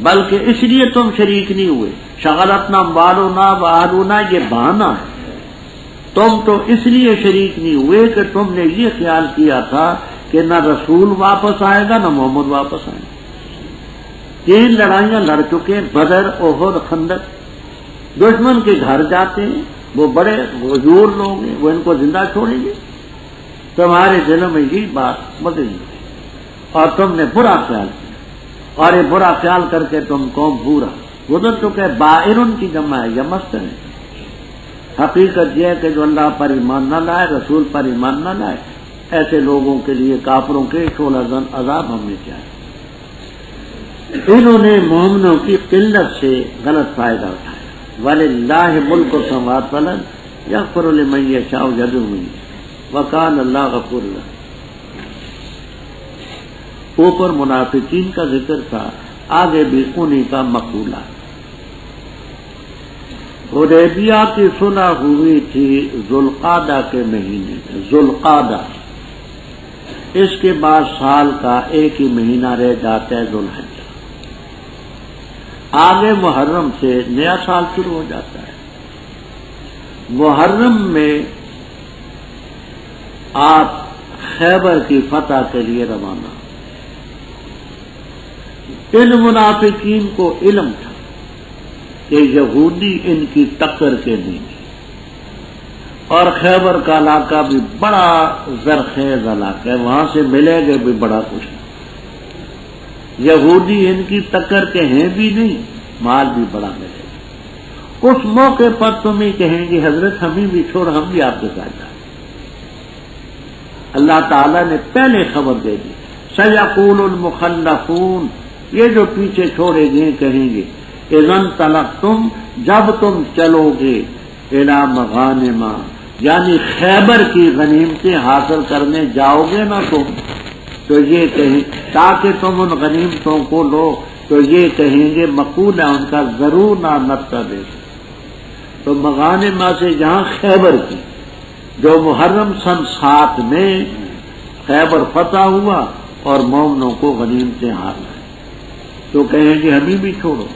بلکہ اس لیے تم شریک نہیں ہوئے۔ شغلتنا اموالنا واہلنا یہ بہانہ ہے، تم تو اس لیے شریک نہیں ہوئے کہ تم نے یہ خیال کیا تھا کہ نہ رسول واپس آئے گا نہ محمد واپس آئے گا۔ 3 لڑائیاں لڑ چکے، بدر، احد، خندق، دشمن کے گھر جاتے ہیں، وہ بڑے غیور لوگ ہیں، وہ ان کو زندہ چھوڑیں گے؟ تمہارے دلوں میں یہ بات بدل گئی اور تم نے برا خیال کیا، اور یہ برا خیال کر کے تم قوم برا گزر چکے۔ بائرن کی جمع ہے یا مستر ہے۔ حقیقت یہ ہے کہ جو اللہ پر ایمان نہ لائے، رسول پر ایمان نہ لائے، ایسے لوگوں کے لیے کافروں کے شعلہ زن عذاب ہم نے کیا ہے۔ انہوں نے مومنوں کی قلت سے غلط فائدہ اٹھایا۔ وَلِلَّهِ مُلْكُ السَّمَاوَاتِ وَالْأَرْضِ يَغْفِرُ لِمَن يَشَاءُ وَيَرْحَمُ مَن يَشَاءُ وَكَانَ اللَّهُ غَفُورًا رَحِيمًا۔ اوپر منافقین کا ذکر تھا، آگے بھی انہی کا مقولہ۔ حدیبیہ کی صلح ہوئی تھی ذوالقعدہ کے مہینے میں، ذوالقعدہ، اس کے بعد سال کا ایک ہی مہینہ رہ جاتا ہے ذوالحجہ، آگے محرم سے نیا سال شروع ہو جاتا ہے۔ محرم میں آپ خیبر کی فتح کے لیے روانہ۔ ان منافقین کو علم تھا کہ یہودی ان کی ٹکر کے دیں گے، اور خیبر کا علاقہ بھی بڑا زرخیز علاقہ ہے، وہاں سے ملے گے بھی بڑا کچھ۔ یہودی ان کی ٹکر کے ہیں بھی نہیں، مال بھی بڑا ملے گا۔ اس موقع پر تم ہی کہیں گے حضرت ہمیں بھی چھوڑ، ہم بھی آپ کے ساتھ جائیں۔ اللہ تعالیٰ نے پہلے خبر دے دی. سیقول المخلفون، یہ جو پیچھے چھوڑے گئے کہیں گے، اذا انطلقتم، جب تم چلو گے، الی مغانم، یعنی خیبر کی غنیمتیں حاصل کرنے جاؤ گے نا تم، تو یہ کہیں تاکہ تم ان غنیمتوں کو لو، تو یہ کہیں گے مقول ہے ان کا، ضرور نہ نتبع. تو مغانم سے جہاں خیبر کی، جو محرم سن 7 میں خیبر فتح ہوا اور مومنوں کو غنیمتیں حاصل، تو کہیں گے ہمیں بھی چھوڑو.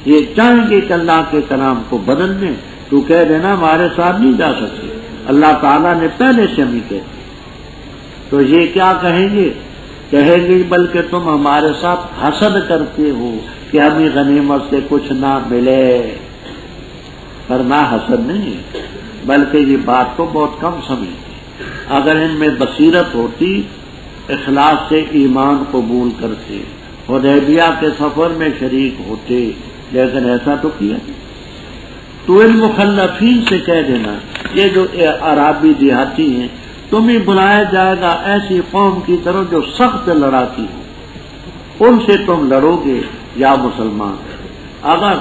یہ چاہیں گے کہ اللہ کے کلام کو بدل دیں، تو کہہ دینا ہمارے ساتھ نہیں جا سکتے، اللہ تعالیٰ نے پہلے سے ہمیں کہہ دیا. تو یہ کیا کہیں گے؟ کہیں گے بلکہ تم ہمارے ساتھ حسد کرتے ہو کہ ہمیں غنیمت سے کچھ نہ ملے. پر نہ حسد نہیں، بلکہ یہ بات کو بہت کم سمجھتے. اگر ان میں بصیرت ہوتی، اخلاص سے ایمان قبول کرتے، حدیبیہ کے سفر میں شریک ہوتے، لیکن ایسا تو کیا. تو المخلفین سے کہہ دینا، یہ جو عرابی دیہاتی ہیں، تمہیں بلایا جائے گا ایسی قوم کی طرف جو سخت لڑاکی ہو، ان سے تم لڑو گے یا مسلمان. اگر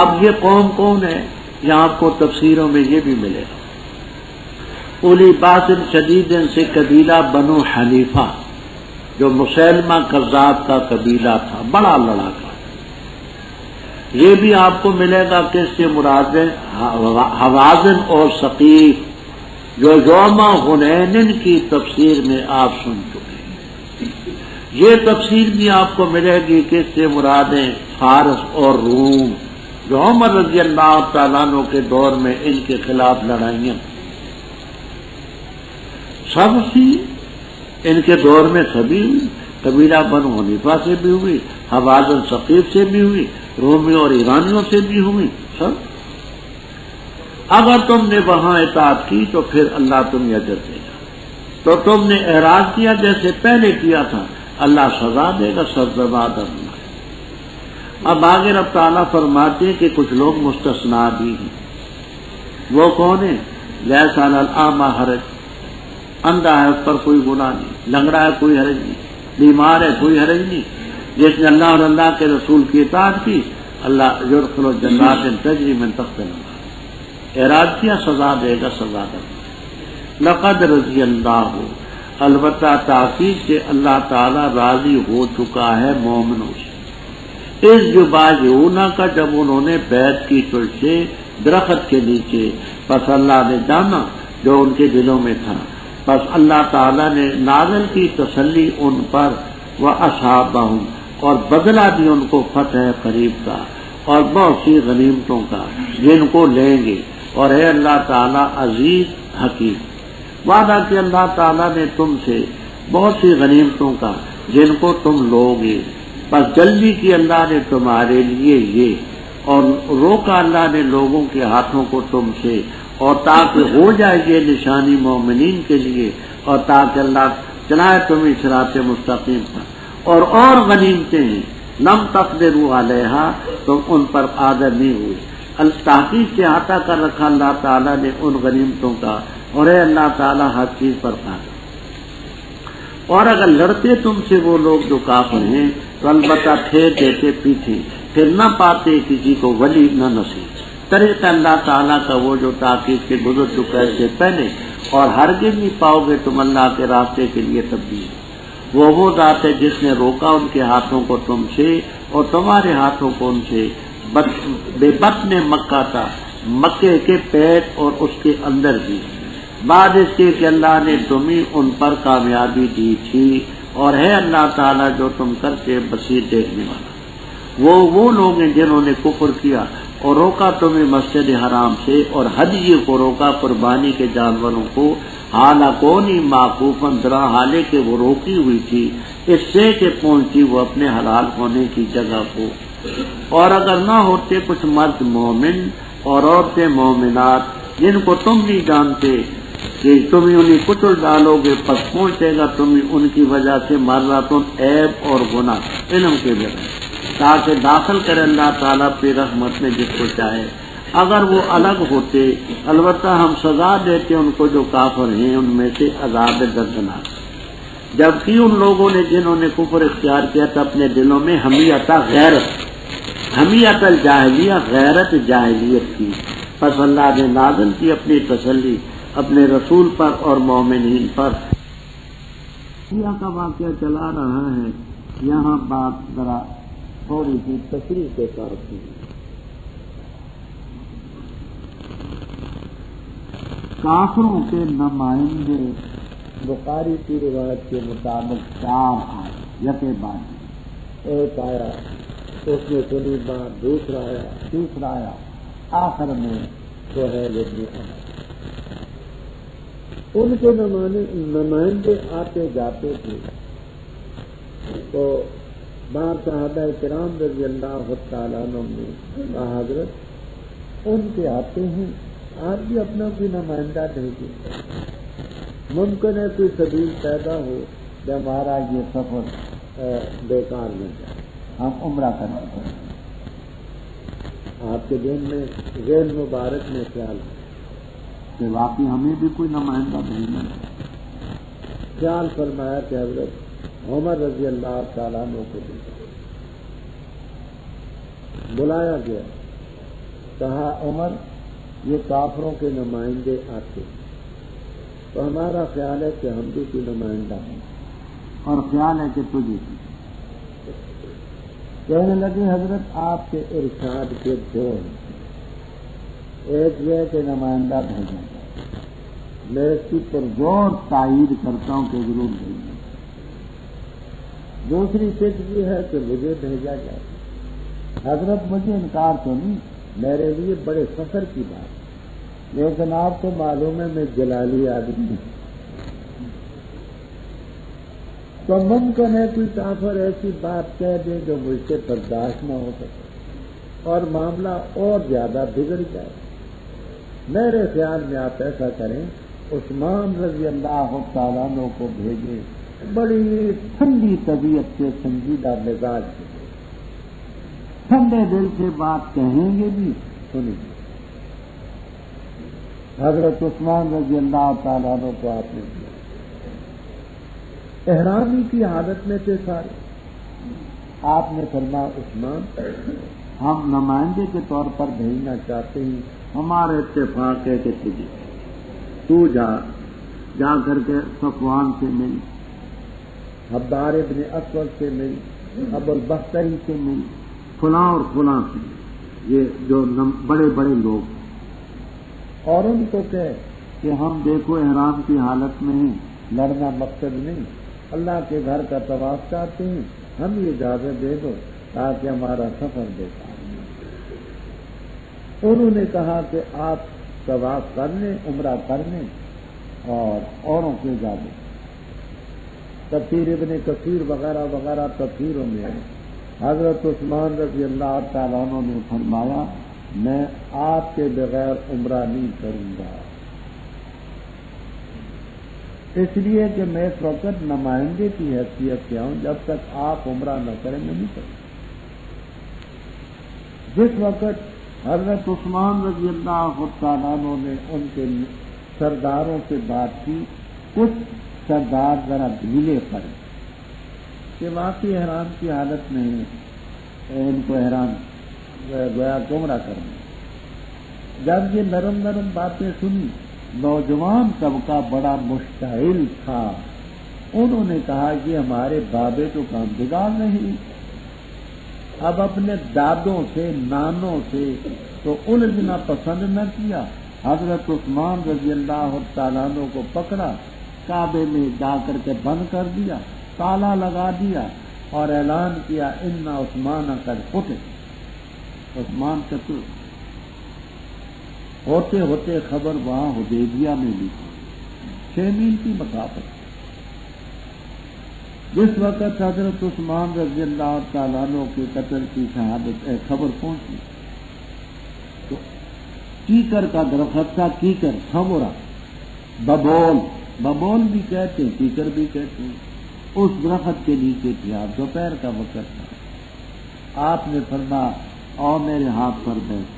اب یہ قوم کون ہے؟ یہاں آپ کو تفسیروں میں یہ بھی ملے گا. اولی باس شدید سے قبیلہ بنو حنیفہ، جو مسلمہ کذاب کا قبیلہ تھا، بڑا لڑاکا. یہ بھی آپ کو ملے گا کہ اس سے مراد حوازن اور ثقیف، جو یوم حنین کی تفسیر میں آپ سن چکے ہیں. یہ تفسیر بھی آپ کو ملے گی کہ اس سے مراد فارس اور روم، جو عمر رضی اللہ تعالیٰ عنہ کے دور میں ان کے خلاف لڑائیاں سب سی، ان کے دور میں سبھی ہوئی. قبیلہ بنو حنیفہ سے بھی ہوئی، حوازن ثقیف سے بھی ہوئی، رومی اور ایرانیوں سے بھی ہوئی سب. اگر تم نے وہاں اطاعت کی تو پھر اللہ تمہیں اجر دے گا. تو تم نے اعراض کیا جیسے پہلے کیا تھا، اللہ سزا دے گا. سزاد اللہ. اب آگے رب تعالیٰ فرماتے ہیں کہ کچھ لوگ مستثنا بھی ہیں. وہ کون ہیں؟ لیس علی الاعمی حرج، اندھا ہے اس پر کوئی گناہ نہیں، لنگڑا ہے کوئی حرج نہیں، بیمار ہے کوئی حرج نہیں. جس نے اللہ اور اللہ کے رسول کی اطاعت کی، اللہ یدخل جنات تجری من تحتها الانہار. اعراض کیا، سزا دے گا. سزا دے گا. لقد رضی اللہ، البتہ تاکید سے اللہ تعالیٰ راضی ہو چکا ہے مومنوں سے. اس یبایعونہ کا، جب انہوں نے بیعت کی تجھ سے درخت کے نیچے، پس اللہ نے جانا جو ان کے دلوں میں تھا، پس اللہ تعالیٰ نے نازل کی تسلی ان پر، وَأَصْحَابَهُمْ، اور بدلہ بھی ان کو فتح قریب کا اور بہت سی غنیمتوں کا جن کو لیں گے. اور ہے اللہ تعالیٰ عزیز حکیم. وعدہ کہ اللہ تعالیٰ نے تم سے بہت سی غنیمتوں کا جن کو تم لوگے، بس جلدی کی اللہ نے تمہارے لیے یہ، اور روکا اللہ نے لوگوں کے ہاتھوں کو تم سے، اور تاکہ ہو جائے یہ نشانی مومنین کے لیے، اور تاکہ اللہ چلائے تمہیں صراط مستقیم پر. اور غنیمتیں ہیں لم تقدروا علیہا، تم ان پر قادر نہیں ہوئے. التحقیق سے احاطہ کر رکھا اللہ تعالیٰ نے ان غنیمتوں کا، اور ہے اللہ تعالیٰ ہر چیز پر قادر. اور اگر لڑتے تم سے وہ لوگ جو کافر ہیں، تو البتہ پھیر دیتے پیچھے، پھر نہ پاتے کسی کو ولی نہ نصیر. طریقہ اللہ تعالیٰ کا وہ جو تاکید کے گزر چکا ہے سے پہلے، اور ہرگز نہیں پاؤ گے تم اللہ کے راستے کے لیے تبدیل. وہ ذات ہے جس نے روکا ان کے ہاتھوں کو تم سے، اور تمہارے ہاتھوں کو ان سے، بے بطن مکہ تھا، مکے کے پیٹ اور اس کے اندر بھی، بعد اس کے کہ اللہ نے تمہیں ان پر کامیابی دی تھی. اور ہے اللہ تعالیٰ جو تم کرتے بصیر دیکھنے والا. وہ لوگ ہیں جنہوں نے کفر کیا اور روکا تمہیں مسجد حرام سے، اور ہدی کو روکا قربانی کے جانوروں کو، حالکونی معقوفاً درا، حالے کہ وہ روکی ہوئی تھی اس سے کہ پہنچی وہ اپنے حلال ہونے کی جگہ کو. اور اگر نہ ہوتے کچھ مرد مومن اور عورتیں مومنات جن کو تم نہیں جانتے کہ تمہیں انہیں کچل ڈالو گے، پس پہنچے گا تمہیں ان کی وجہ سے مراتن عیب اور گناہ علم کے بغیر، تاکہ داخل کرے اللہ تعالیٰ اپنی رحمت میں جس کو چاہے. اگر وہ الگ ہوتے البتہ ہم سزا دیتے ان کو جو کافر ہیں ان میں سے عذاب دردناک، جبکہ ان لوگوں نے جنہوں نے کفر اختیار کیا تھا اپنے دلوں میں حمیت الجاہلیہ، غیرت جاہلیت کی، پس اللہ نے نازل کی اپنی تسلی اپنے رسول پر اور مومنین پر۔ یہ کا واقعہ چلا رہا ہے، یہاں بات ذرا تھوڑی سی تشریح کے ساتھ کی۔ کافروں کے نمائندے بخاری کی روایت کے مطابق 4 آئے، یکے بعد ایک آیا، اس میں سنی بات، دوسرا آیا، تیسرا آیا، آخر میں سہیل بن عمر۔ ان کے نمائندے آتے جاتے تھے تو بعض صحابہ کرام رضی اللہ تعالیٰ عنہ نے کہا حضرت ان کے آتے ہیں، آپ بھی اپنا کوئی نمائندہ بھیجیں، ممکن ہے کوئی سبیل پیدا ہو کہ ہمارا یہ سفر بیکار نہ جائے، ہم عمرہ کرنا چاہتے ہیں۔ آپ کے دین میں ذہن مبارک میں خیال ہے کہ واقعی ہمیں بھی کوئی نمائندہ بھیجنا ہے۔ خیال فرمایا کہ حضرت عمر رضی اللہ تعالیٰ عنہ کو بلایا گیا، کہا عمر یہ کافروں کے نمائندے آتے تو ہمارا خیال ہے کہ ہم بھی کوئی نمائندہ ہیں، اور خیال ہے کہ تجھے بھی۔ کہنے لگے حضرت آپ کے ارشاد کے 2 ہیں، ایک یہ کہ نمائندہ بھیجا جائے، میں اس کی پرزور تائید کرتا ہوں کہ ضرور بھیجیں، دوسری فکر یہ ہے کہ مجھے بھیجا جائے۔ حضرت مجھے انکار تو نہیں، میرے لیے بڑے فخر کی بات، لیکن آپ کو معلوم ہے میں جلالی آدمی ہوں، تو ممکن ہے کوئی کافر ایسی بات کہہ دے جو مجھ سے برداشت نہ ہو سکے اور معاملہ اور زیادہ بگڑ جائے۔ میرے خیال میں آپ ایسا کریں، عثمان رضی اللہ تعالیٰ عنہ کو بھیجے، بڑی ٹھنڈی طبیعت سے، سنجیدہ مزاج سے، ٹھنڈے دل سے بات کہیں گے بھی سنیں گے۔ حضرت عثمان رضی اللہ تعالیٰ عنہ کو آپ نے دیا، احرامی کی حالت میں تھے سارے۔ آپ نے فرمایا عثمان ہم نمائندے کے طور پر بھیجنا چاہتے ہیں، ہمارا اتفاق ہے کہ تو جا کر کے صفوان سے مل، حبار ابن اسود سے مل، ابو البختری سے مل، فلاں اور فلاں سے، یہ جو بڑے بڑے لوگ، اور ان کو کہے کہ ہم دیکھو احرام کی حالت میں ہیں، لڑنا مقصد نہیں، اللہ کے گھر کا طواف چاہتے ہیں، ہم یہ اجازت دے دو تاکہ ہمارا سفر بیکار۔ انہوں نے کہا کہ آپ طواف کر لیں، عمرہ کر لیں اور اوروں کو اجازت۔ تفسیر ابن کثیر وغیرہ وغیرہ تفسیروں میں حضرت عثمان رضی اللہ تعالیٰ عنہ نے فرمایا میں آپ کے بغیر عمرہ نہیں کروں گا، اس لیے کہ میں اس وقت نمائندے کی حیثیت سے ہوں، جب تک آپ عمرہ نہ کریں میں نہیں کروں۔ جس وقت حضرت عثمان رضی اللہ تعالیٰ عنہ نے ان کے سرداروں سے بات کی، کچھ سردار ذرا ڈھیلے پڑے کہ واقعی احرام کی حالت میں ان کو احرام گویا عمرہ کرنا۔ جب یہ نرم نرم باتیں سنی، نوجوان طبقہ بڑا مشتعل تھا، انہوں نے کہا یہ ہمارے بابے تو کام بگاڑ نہیں، اب اپنے دادوں سے نانوں سے تو الجھنا پسند نہ کیا، حضرت عثمان رضی اللہ تعالیٰ عنہ کو پکڑا، کعبے میں جا کر کے بند کر دیا، تالا لگا دیا اور اعلان کیا ان عثمان قد قتل، عثمان قتل۔ ہوتے ہوتے خبر وہاں حدیبیہ میں بھی 6 میل کی مسافت۔ جس وقت حضرت عثمان رضی اللہ تعالیٰ عنہ کے قتل کی شہادت خبر پہنچی تو کیکر کا درخت تھا، کیکر تھمورا، ببول بھی کہتے ہیں، کیکر بھی کہتے ہیں، اس درخت کے نیچے تھی، آپ دوپہر کا وقت تھا۔ آپ نے فرمایا اور میرے ہاتھ پر بیٹھ،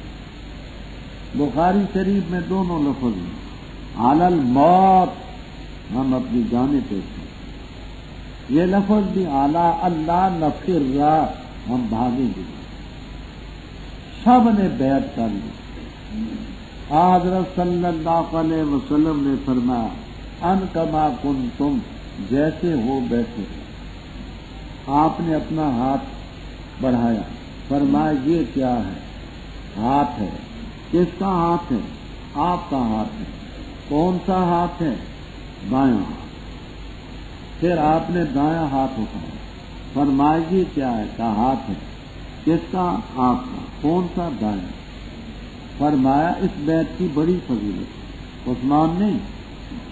بخاری شریف میں دونوں لفظ ہیں، علی الموت، ہم اپنی جانیں پیش کریں، یہ لفظ بھی اعلیٰ اللہ نفر ہم بھاگیں گے، سب نے بیعت کر لی۔ حضرت صلی اللہ علیہ وسلم نے فرمایا ان کما کنتم، جیسے ہو بیٹھے۔ آپ نے اپنا ہاتھ بڑھایا، فرمایا یہ کیا ہے؟ ہاتھ ہے۔ کس کا ہاتھ ہے؟ آپ کا ہاتھ ہے۔ کون سا ہاتھ ہے؟ بایاں ہاتھ۔ پھر آپ نے دایاں ہاتھ اٹھایا، فرمایا یہ کیا ہے؟ کا ہاتھ ہے۔ کس کا؟ آپ کا۔ کون سا؟ دایاں۔ فرمایا اس بیعت کی بڑی فضیلت، عثمان نہیں،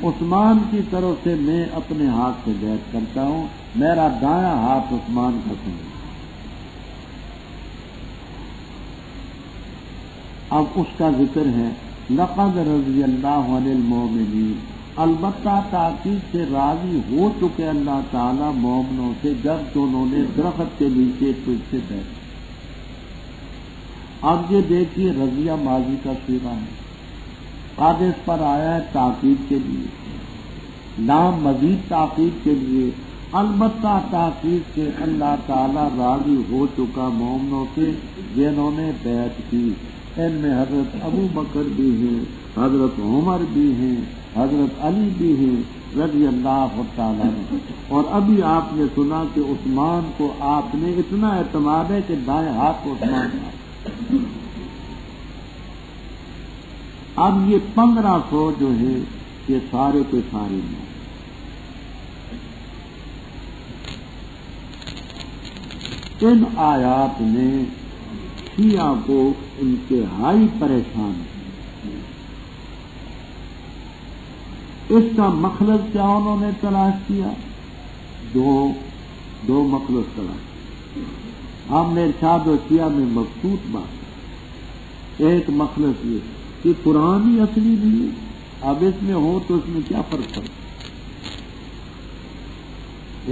عثمان کی طرف سے میں اپنے ہاتھ سے بیعت کرتا ہوں، میرا دایاں ہاتھ عثمان کا سنو۔ اب اس کا ذکر ہے لقد رضی اللہ عن المؤمنین، البتہ تاکید سے راضی ہو چکے اللہ تعالیٰ مومنوں سے جب دونوں نے درخت کے نیچے تجھ سے بیٹھ۔ اب یہ دیکھیے رضیہ ماضی کا صیغہ ہے، قد اس پر آیا ہے تاکید کے لیے، لام مزید تاکید کے لیے، البتہ تاکید سے اللہ تعالیٰ راضی ہو چکا مومنوں سے جنہوں نے بیعت کی۔ ان میں حضرت ابو بکر بھی ہیں، حضرت عمر بھی ہیں، حضرت علی بھی ہیں رضی اللہ تعالیٰ عنہ۔ اور ابھی آپ نے سنا کہ عثمان کو آپ نے اتنا اعتماد ہے کہ دائیں ہاتھ کو عثمان کا۔ اب یہ 1500 جو ہے یہ سارے کے سارے ہیں۔ ان آیات نے شیعہ کو انتہائی پریشان کیا۔ اس کا مخلص کیا انہوں نے تلاش کیا؟ دو مخلص تلاش۔ ہم نے ارشاد کیا میں مبسوط بات، ایک مخلص یہ کہ قرآن ہی اصلی نہیں ہے، اب اس میں ہو تو اس میں کیا فرق پڑتا؟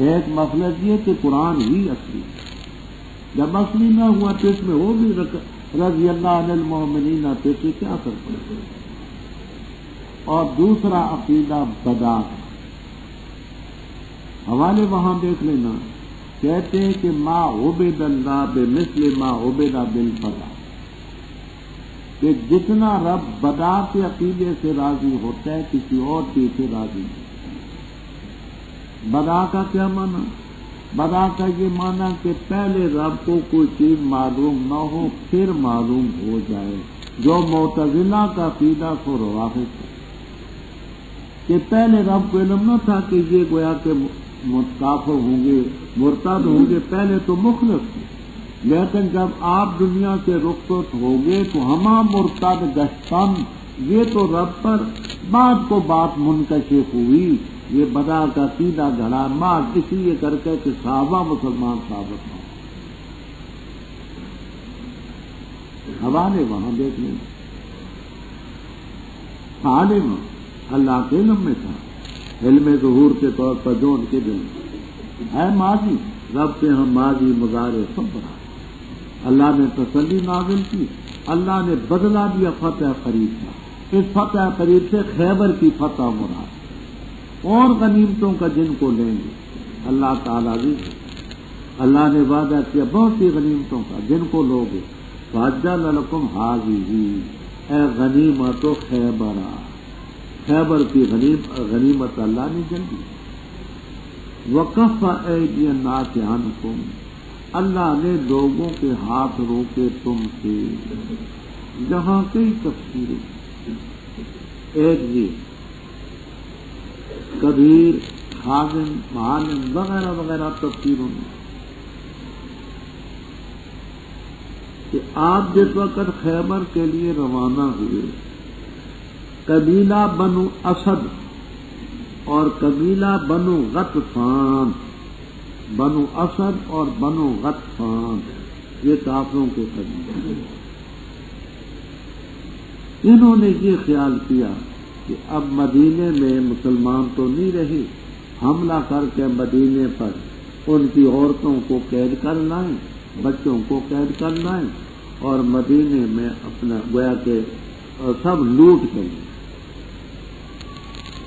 ایک مخلص یہ کہ قرآن ہی اصلی ہے، جب اصلی نہ ہوا تو اس میں ہو بھی رضی اللہ عن المؤمنین، تو اس سے کیا فرق پڑتا؟ اور دوسرا عقیدہ بدا، حوالے وہاں دیکھ لینا، کہتے ہیں کہ ما عبد اللہ بمثل ما عبد بالبدا، کہ جتنا رب بدا کے عقیدے سے راضی ہوتا ہے کسی اور چیز سے راضی نہیں۔ بدا کا کیا معنی؟ بدا کا یہ معنی کہ پہلے رب کو کوئی چیز معلوم نہ ہو پھر معلوم ہو جائے، جو معتزلہ کا عقیدہ کو روافض ہے، کہ پہلے رب کو علم نہ تھا کہ یہ گویا کہ کافر ہوں گے، مرتد ہوں گے، پہلے تو مخلص تھے، لیکن جب آپ دنیا سے رخصت ہو گئے تو ہما مرتد گشتن، یہ تو رب پر بعد کو بات منکشف ہوئی، یہ بدا کا سیدھا گھڑا مار اس لیے کر کے کہ صحابہ مسلمان ثابت ہوں۔ حوالے وہاں دیکھ لیں، عالم اللہ کے علم میں تھا، علم ظہور کے طور پر جو ان کے دل میں ہے ماضی، رب سے ہم ماضی مضارع سب بنا، اللہ نے تسلی نازل کی، اللہ نے بدلا دیا فتح قریب کا، اس فتح قریب سے خیبر کی فتح مراد اور غنیمتوں کا جن کو لیں گے اللہ تعالیٰ بھی، اللہ نے وعدہ کیا بہت سی غنیمتوں کا جن کو لوگے، فَأَجَّلَ لَكُمْ هَٰذِهِ، اے غنیمت و خیبرہ، خیبر کی غنیمت اللہ نے جلدی، وَكَفَّ أَيْدِيَ النَّاسِ عَنْكُمْ، اللہ نے لوگوں کے ہاتھ روکے تم سے، جہاں کئی تفسیریں، ایک یہ کبیر، خازن، معالم وغیرہ وغیرہ تفسیروں میں، کہ آپ جس وقت خیبر کے لیے روانہ ہوئے، قبیلہ بنو اسد اور قبیلہ بنو غطفان، بنو اسد اور بنو غطفان یہ کافروں کے قبیلے، انہوں نے یہ خیال کیا کہ اب مدینے میں مسلمان تو نہیں رہے، حملہ کر کے مدینے پر ان کی عورتوں کو قید کر لائیں، بچوں کو قید کر لائیں، اور مدینے میں اپنا گویا کہ اور سب لوٹ کے لیں،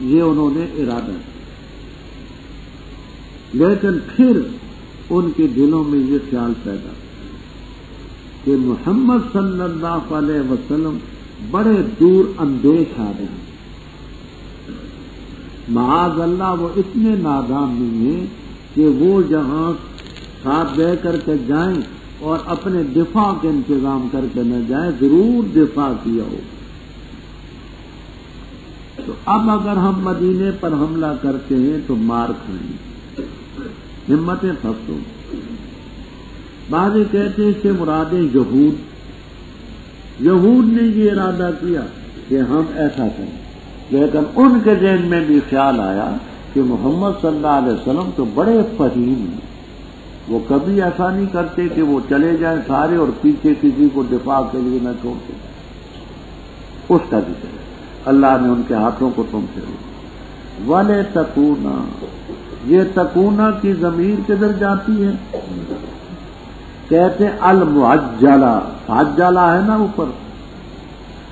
یہ انہوں نے ارادہ کیا۔ لیکن پھر ان کے دلوں میں یہ خیال پیدا کہ محمد صلی اللہ علیہ وسلم بڑے دور اندیش آدمی ہیں، معاذ اللہ وہ اتنے نادان نہیں ہیں کہ وہ جہاں ساتھ بہ کر کے جائیں اور اپنے دفاع کے انتظام کر کے نہ جائیں، ضرور دفاع کیا ہو۔ تو اب اگر ہم مدینے پر حملہ کرتے ہیں تو مار کھائیں گے، ہمتیں پھنسو۔ بعض کہتے ہیں اس سے مراد یہود نے یہ ارادہ کیا کہ ہم ایسا کریں، لیکن ان کے ذہن میں بھی خیال آیا کہ محمد صلی اللہ علیہ وسلم تو بڑے فہیم ہیں، وہ کبھی ایسا نہیں کرتے کہ وہ چلے جائیں سارے اور پیچھے کسی کو دفاع کے لیے نہ چھوڑتے۔ اس کا ذکر اللہ نے ان کے ہاتھوں کو تم سے روکا۔ وَلَا تَكُونَا، یہ تکونا کی ضمیر کدھر جاتی ہے؟ کہتے المعجلہ، عجلہ ہے نا اوپر،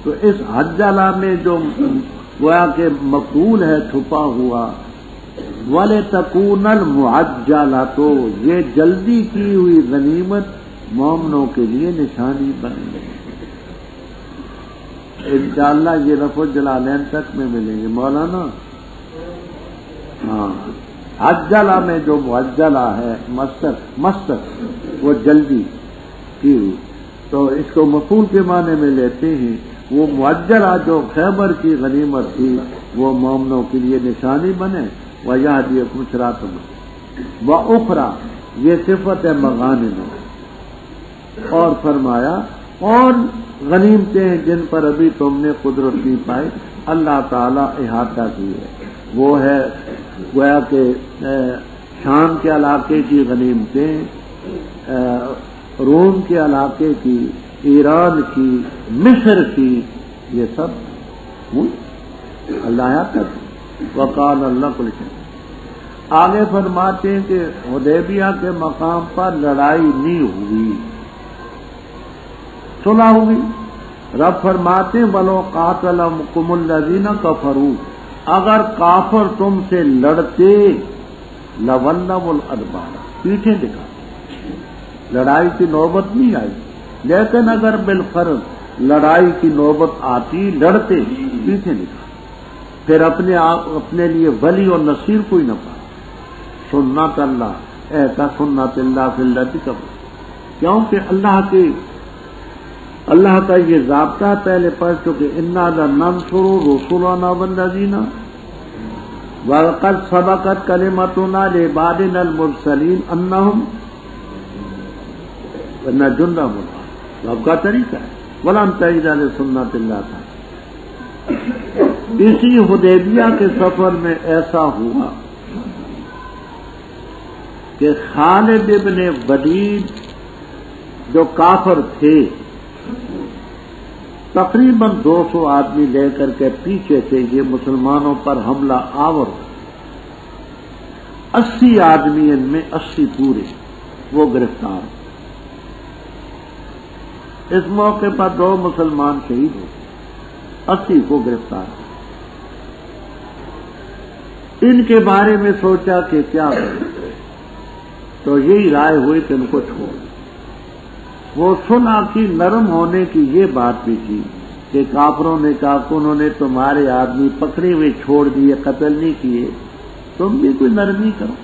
تو اس عجلہ میں جو گویا کہ مفعول ہے چھپا ہوا، وَلِتَكُونَ الْمُعَجَّلَةُ، تو یہ جلدی کی ہوئی غنیمت مومنوں کے لیے نشانی بنے۔ انشاءاللہ یہ رفع الجلالین تک میں ملیں گے مولانا۔ ہاں، عجلہ میں جو معجلہ ہے مستر وہ جلدی کی ہوئی، تو اس کو مفعول کے معنی میں لیتے ہیں۔ وہ معجلہ جو خیبر کی غنیمت تھی وہ مومنوں کے لیے نشانی بنے۔ وَيَهْدِيَكُمْ صِرَاطًا مُسْتَقِيمًا، وَأُخْرَى یہ صفت ہے مغانم، اور فرمایا اور غنیمتیں ہیں جن پر ابھی تم نے قدرت نہیں پائی، اللہ تعالیٰ احاطہ کی ہے۔ وہ ہے گویا کہ شام کے علاقے کی غنیمتیں، روم کے علاقے کی، ایران کی، مصر کی، یہ سب اللہ احاطہ کی۔ وقال اللہ کل شیء، آگے فرماتے ہیں کہ حدیبیہ کے مقام پر لڑائی نہیں ہوئی، صلح ہوئی۔ رب فرماتے ہیں وَلَوْ قَاتَلَكُمُ الَّذِينَ كَفَرُوا، اگر کافر تم سے لڑتے لَوَلَّوُا الْأَدْبَارَ، پیچھے دکھا، لڑائی کی نوبت نہیں آئی، لیکن اگر بالفرض لڑائی کی نوبت آتی لڑتے پیچھے دکھا، پھر اپنے لیے ولی اور نصیر کوئی نہ پائے۔ سنت اللہ ایسا سنت اللہ فی الذین کفروا، کیونکہ اللہ کا یہ ضابطہ پہلے پڑھ چکے، انا لننصر رسلنا والذین وَلَقَدْ سَبَقَتْ كَلِمَتُنَا لِعِبَادِنَا الْمُرْسَلِينَ أَنَّهُمْ وَنَجُنَّهُمْ، رب کا طریقہ ہے وَلَن تَجِدَ لِسُنَّتِ اللَّهِ تَعَالَىٰ۔ اسی حدیبیہ کے سفر میں ایسا ہوا کہ خالد ابن ولید جو کافر تھے تقریباً 200 آدمی لے کر کے پیچھے سے یہ مسلمانوں پر حملہ آور، 80 آدمی ان میں 80 پورے وہ گرفتار۔ اس موقع پر 2 مسلمان شہید ہوئے، 80 کو گرفتار۔ ان کے بارے میں سوچا کہ کیا کریں، تو یہی رائے ہوئی کہ ان کو چھوڑ۔ وہ صلح کی نرم ہونے کی یہ بات بھی تھی کہ کافروں نے کہا کہ انہوں نے تمہارے آدمی پکڑے ہوئے چھوڑ دیے، قتل نہیں کیے، تم بھی کوئی نرمی کرو۔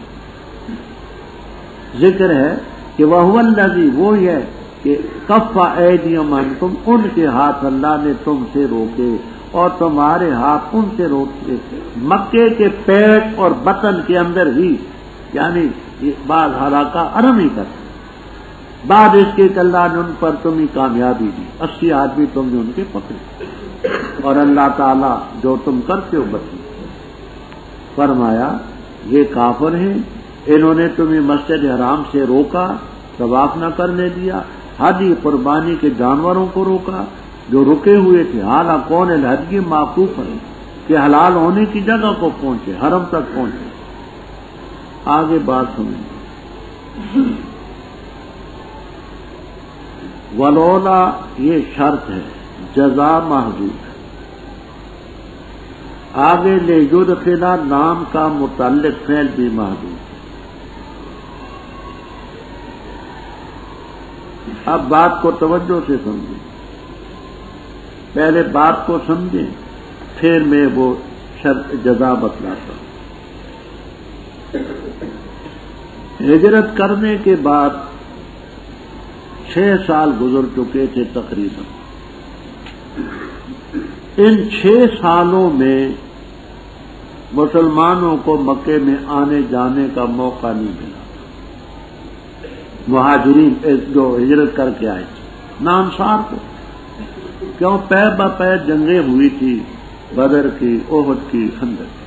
ذکر ہے کہ وَهُوَ الَّذِي، وہ ہے کہ کف ایدیہم عنکم، ان کے ہاتھ اللہ نے تم سے روکے اور تمہارے ہاتھ ان سے روکے، مکے کے پیٹ اور بطن کے اندر ہی، یعنی بعض حلاقہ ارم ہی کرتے، بعد اس کے کہ اللہ نے ان پر تمہیں کامیابی دی، 80 آدمی تم نے ان کے پکڑے، اور اللہ تعالیٰ جو تم کرتے ہو بچی۔ فرمایا یہ کافر ہیں، انہوں نے تمہیں مسجد حرام سے روکا، طواف نہ کرنے دیا، حدی قربانی کے جانوروں کو روکا جو رکے ہوئے تھے، حالہ کون الحدی معقوف ہے کہ حلال ہونے کی جگہ کو پہنچے، حرم تک پہنچے۔ آگے بات سنیں، ولولا یہ شرط ہے، جزا محذوف ہے، آگے لے یدخلا نام کا متعلق فعل بھی محذوف. اب بات کو توجہ سے سمجھیں، پہلے بات کو سمجھیں پھر میں وہ شرط جزا بتلاتا ہوں. ہجرت کرنے کے بعد 6 سال گزر چکے تھے تقریباً. ان 6 سالوں میں مسلمانوں کو مکے میں آنے جانے کا موقع نہیں ملا. مہاجرین جو ہجرت کر کے آئے تھے نہ انصار کو، کیوں پے بہ پے جنگیں ہوئی تھی، بدر کی، احد کی، خندق کی.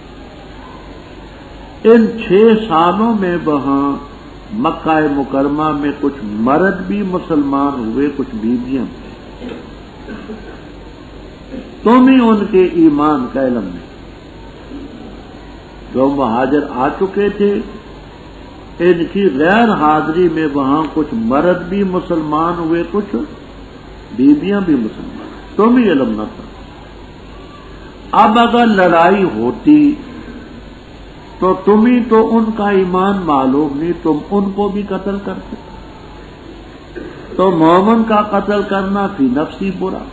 ان 6 سالوں میں وہاں مکہ مکرمہ میں کچھ مرد بھی مسلمان ہوئے، کچھ بیویاں بھی. تم ہی ان کے ایمان کا علم نہیں. جو مہاجر آ چکے تھے ان کی غیر حاضری میں وہاں کچھ مرد بھی مسلمان ہوئے، کچھ بیویاں بھی مسلمان. تم ہی علم نہ تھا. اب اگر لڑائی ہوتی تو تم ہی تو ان کا ایمان معلوم نہیں، تم ان کو بھی قتل کرتے. تو مومن کا قتل کرنا فی نفسی برا.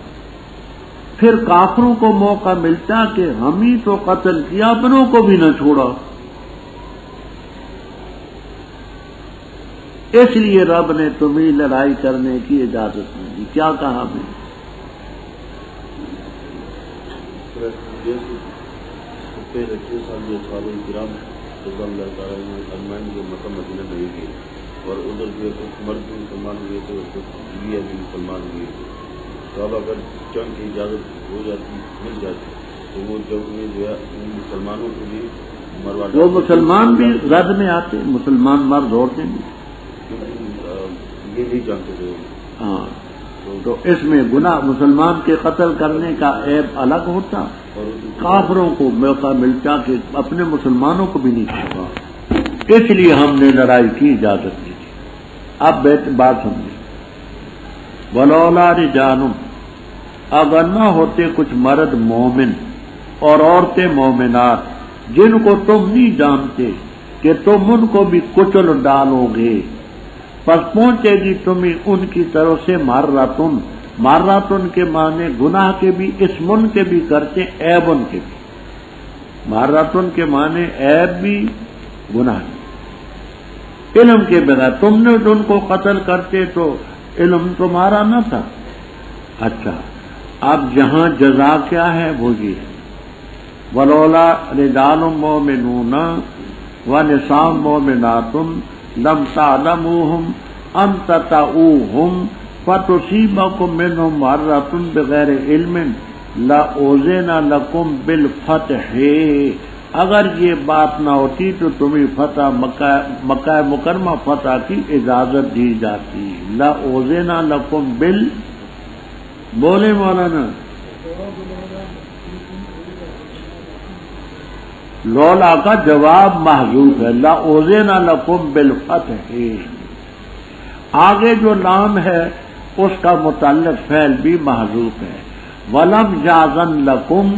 پھر کافروں کو موقع ملتا کہ ہم ہی تو قتل کیا، اپنوں کو بھی نہ چھوڑا. اس لیے رب نے تمہیں لڑائی کرنے کی اجازت نہیں دی. کیا کہا میں پہلے 6 سال جو صحابہ کرام رضی اللہ تعالیٰ عنہ اجمعین جو مکہ مدینہ میں گئے اور ادھر جو کچھ مرد بھی مسلمان ہوئے تھے اور کچھ بیویاں بھی مسلمان ہوئے تھے. تو اب اگر جنگ کی اجازت ہو جاتی، مل جاتی، تو وہ جنگ میں جو ہے ان مسلمانوں کو بھی مروا وہ مسلمان بھی رد میں آتے، مسلمان مرد عورتیں بھی. یہ نہیں جانتے تھے. ہاں تو اس میں گناہ مسلمان کے قتل کرنے کا عیب الگ ہوتا، کافروں کو موقع ملتا کہ اپنے مسلمانوں کو بھی نہیں چھوڑا. اس لیے ہم نے لڑائی کی اجازت دی تھی. اب بات سمجھیں. ولولا رجال، اگر نہ ہوتے کچھ مرد مومن اور عورتیں مومنات جن کو تم نہیں جانتے کہ تم ان کو بھی کچل ڈالو گے، پس پہنچے گی تمہیں ان کی طرف سے ماراتن. ماراتن کے معنی گناہ کے بھی، اسمن کے بھی کرتے، عیبن کے بھی. ماراتن کے معنی عیب بھی، گناہ بھی. علم کے بغیر تم نے ان کو قتل کرتے تو علم تمہارا نہ تھا. اچھا اب جہاں جزا کیا ہے وہ یہ ہے. ولولا رجال مومنون ونساء مومنات لم تعلموهم ان تطؤوهم فتصيبكم منهم معرة بغیر علم لأذن لكم بالفتح. اگر یہ بات نہ ہوتی تو تمہیں فتح مکہ مکرمہ فتح کی اجازت دی جاتی. لأذن لكم بال، بولے مولانا. لولا کا جواب محذوف ہے. لأذن لكم بالفتح. آگے جو لام ہے اس کا متعلق فعل بھی محذوف ہے. ولم یاذن لکم،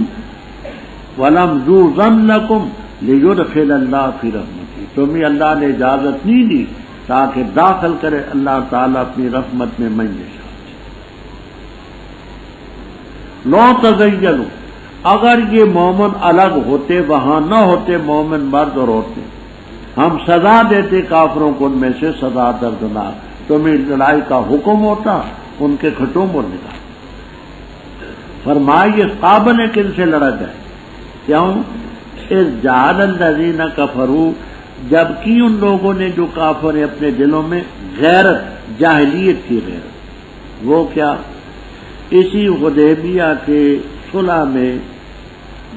ولم یوذن لکم لیدخل اللہ فی رحمتہ. تمہیں اللہ نے اجازت نہیں دی تاکہ داخل کرے اللہ تعالیٰ اپنی رحمت میں من یشاء. لو تزینوا، اگر یہ مومن الگ ہوتے، وہاں نہ ہوتے مومن مرد اور عورتیں، ہم سزا دیتے کافروں کو ان میں سے سزا دردناک. تمہیں لڑائی کا حکم ہوتا، ان کے کھٹوں پر نکال. فرمائیے قابل کن سے لڑا جائے. کیوں؟ اس جعل الذین کفروا، جبکہ ان لوگوں نے جو کافر ہیں اپنے دلوں میں غیرت، جاہلیت کی غیرت. وہ کیا؟ اسی حدیبیہ کے صلح میں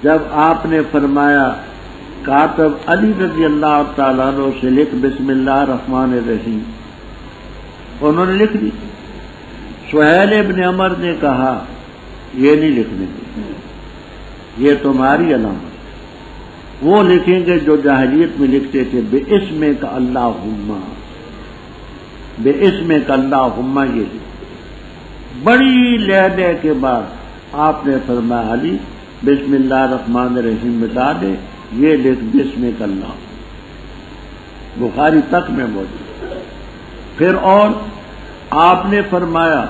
جب آپ نے فرمایا کاتب علی رضی اللہ تعالیٰ عنہ سے لکھ بسم اللہ الرحمن الرحیم، انہوں نے لکھ دی. سہیل ابن عمر نے کہا یہ نہیں لکھنے دیں، یہ تمہاری علامت. وہ لکھیں گے جو جاہلیت میں لکھتے تھے بے اسم کا اللہم، بے اسم کا اللہم. یہ لکھ. بڑی لہدے کے بعد آپ نے فرمایا علی بسم اللہ الرحمن الرحیم مٹا دے، یہ لکھ بسمک اللہ، بخاری تک میں موجود۔ پھر اور آپ نے فرمایا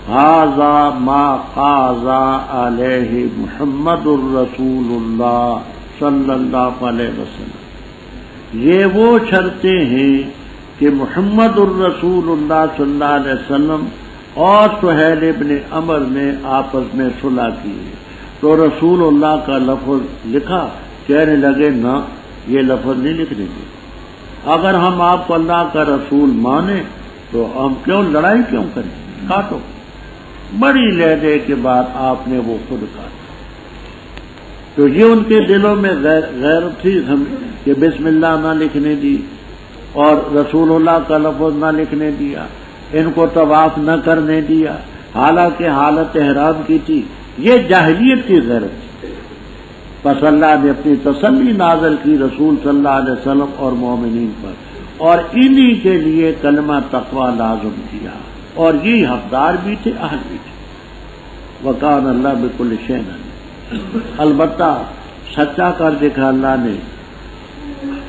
ھذا ما قاضى علیہ محمد الرسول اللہ صلی اللہ علیہ وسلم، یہ وہ شرطیں ہیں کہ محمد الرسول اللہ صلی اللہ علیہ وسلم اور سہیل ابن عمر نے آپس میں صلح کی ہے۔ تو رسول اللہ کا لفظ لکھا، کہنے لگے نہ، یہ لفظ نہیں لکھنے کی، اگر ہم آپ کو اللہ کا رسول مانیں تو ہم کیوں لڑائی کیوں کریں، کاٹو۔ بڑی لہجے کے بعد آپ نے وہ خود کاٹا۔ تو یہ ان کے دلوں میں غیرت تھی کہ بسم اللہ نہ لکھنے دی اور رسول اللہ کا لفظ نہ لکھنے دیا، ان کو طواف نہ کرنے دیا، حالانکہ حالت احرام کی تھی۔ یہ جاہلیت کی غیرت تھی۔ پس اللہ نے اپنی تسلی نازل کی رسول صلی اللہ علیہ وسلم اور مومنین پر، اور انہی کے لیے کلمہ تقوی لازم کیا، اور یہ حقدار بھی تھے، اہل بھی تھے۔ وکان اللہ بکل شیء علیم۔ البتہ سچا کر دکھا اللہ نے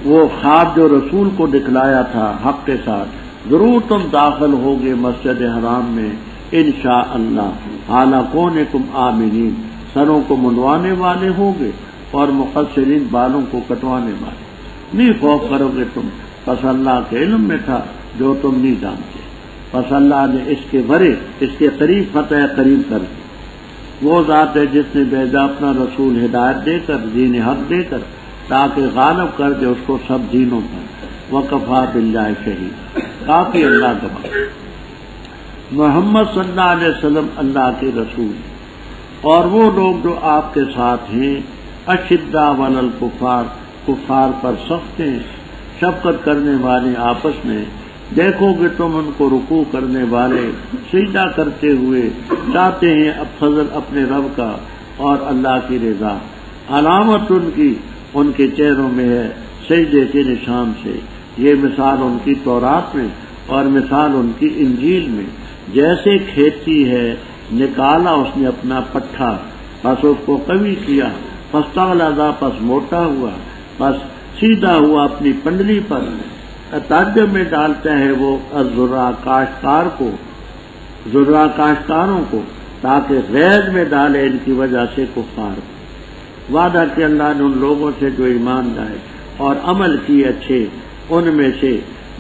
وہ خواب جو رسول کو دکھلایا تھا حق کے ساتھ، ضرور تم داخل ہوگے مسجد حرام میں انشاءاللہ حالا کونکم آمنین، سروں کو منڈوانے والے ہوگے اور مقصرین بالوں کو کٹوانے والے، نہیں خوف کرو گے تم، پس اللہ کے علم میں تھا جو تم نہیں جانتے۔ پس اللہ نے اس کے بھرے، اس کے قریب فتح قریب کر دی۔ وہ ذات ہے جس نے بھیجا اپنا رسول ہدایت دے کر، دین حق دے کر، تاکہ غالب کر دے اس کو سب دینوں پر۔ وکفیٰ باللہ شہید، کافی اللہ گواہ۔ محمد صلی اللہ علیہ وسلم اللہ کے رسول، اور وہ لوگ جو آپ کے ساتھ ہیں، اشداء علی الکفار، کفار پر سخت ہیں، شفقت کرنے والے آپس میں۔ دیکھو گے تم ان کو رکوع کرنے والے، سجدہ کرتے ہوئے، چاہتے ہیں اب فضل اپنے رب کا اور اللہ کی رضا۔ علامت ان کے چہروں میں ہے سجدے کے نشان سے۔ یہ مثال ان کی تورات میں اور مثال ان کی انجیل میں، جیسے کھیتی ہے، نکالا اس نے اپنا پٹھا، پس اس کو قوی کیا، پس تغلظا، پس موٹا ہوا، پس سیدھا ہوا اپنی پنڈلی پر۔ تعجب میں ڈالتا ہے وہ الزرع کاشتکاروں کو، تاکہ غیظ میں ڈالے ان کی وجہ سے کفار کو۔ وعدہ کہ اللہ نے ان لوگوں سے جو ایمان لائے اور عمل کیے اچھے، ان میں سے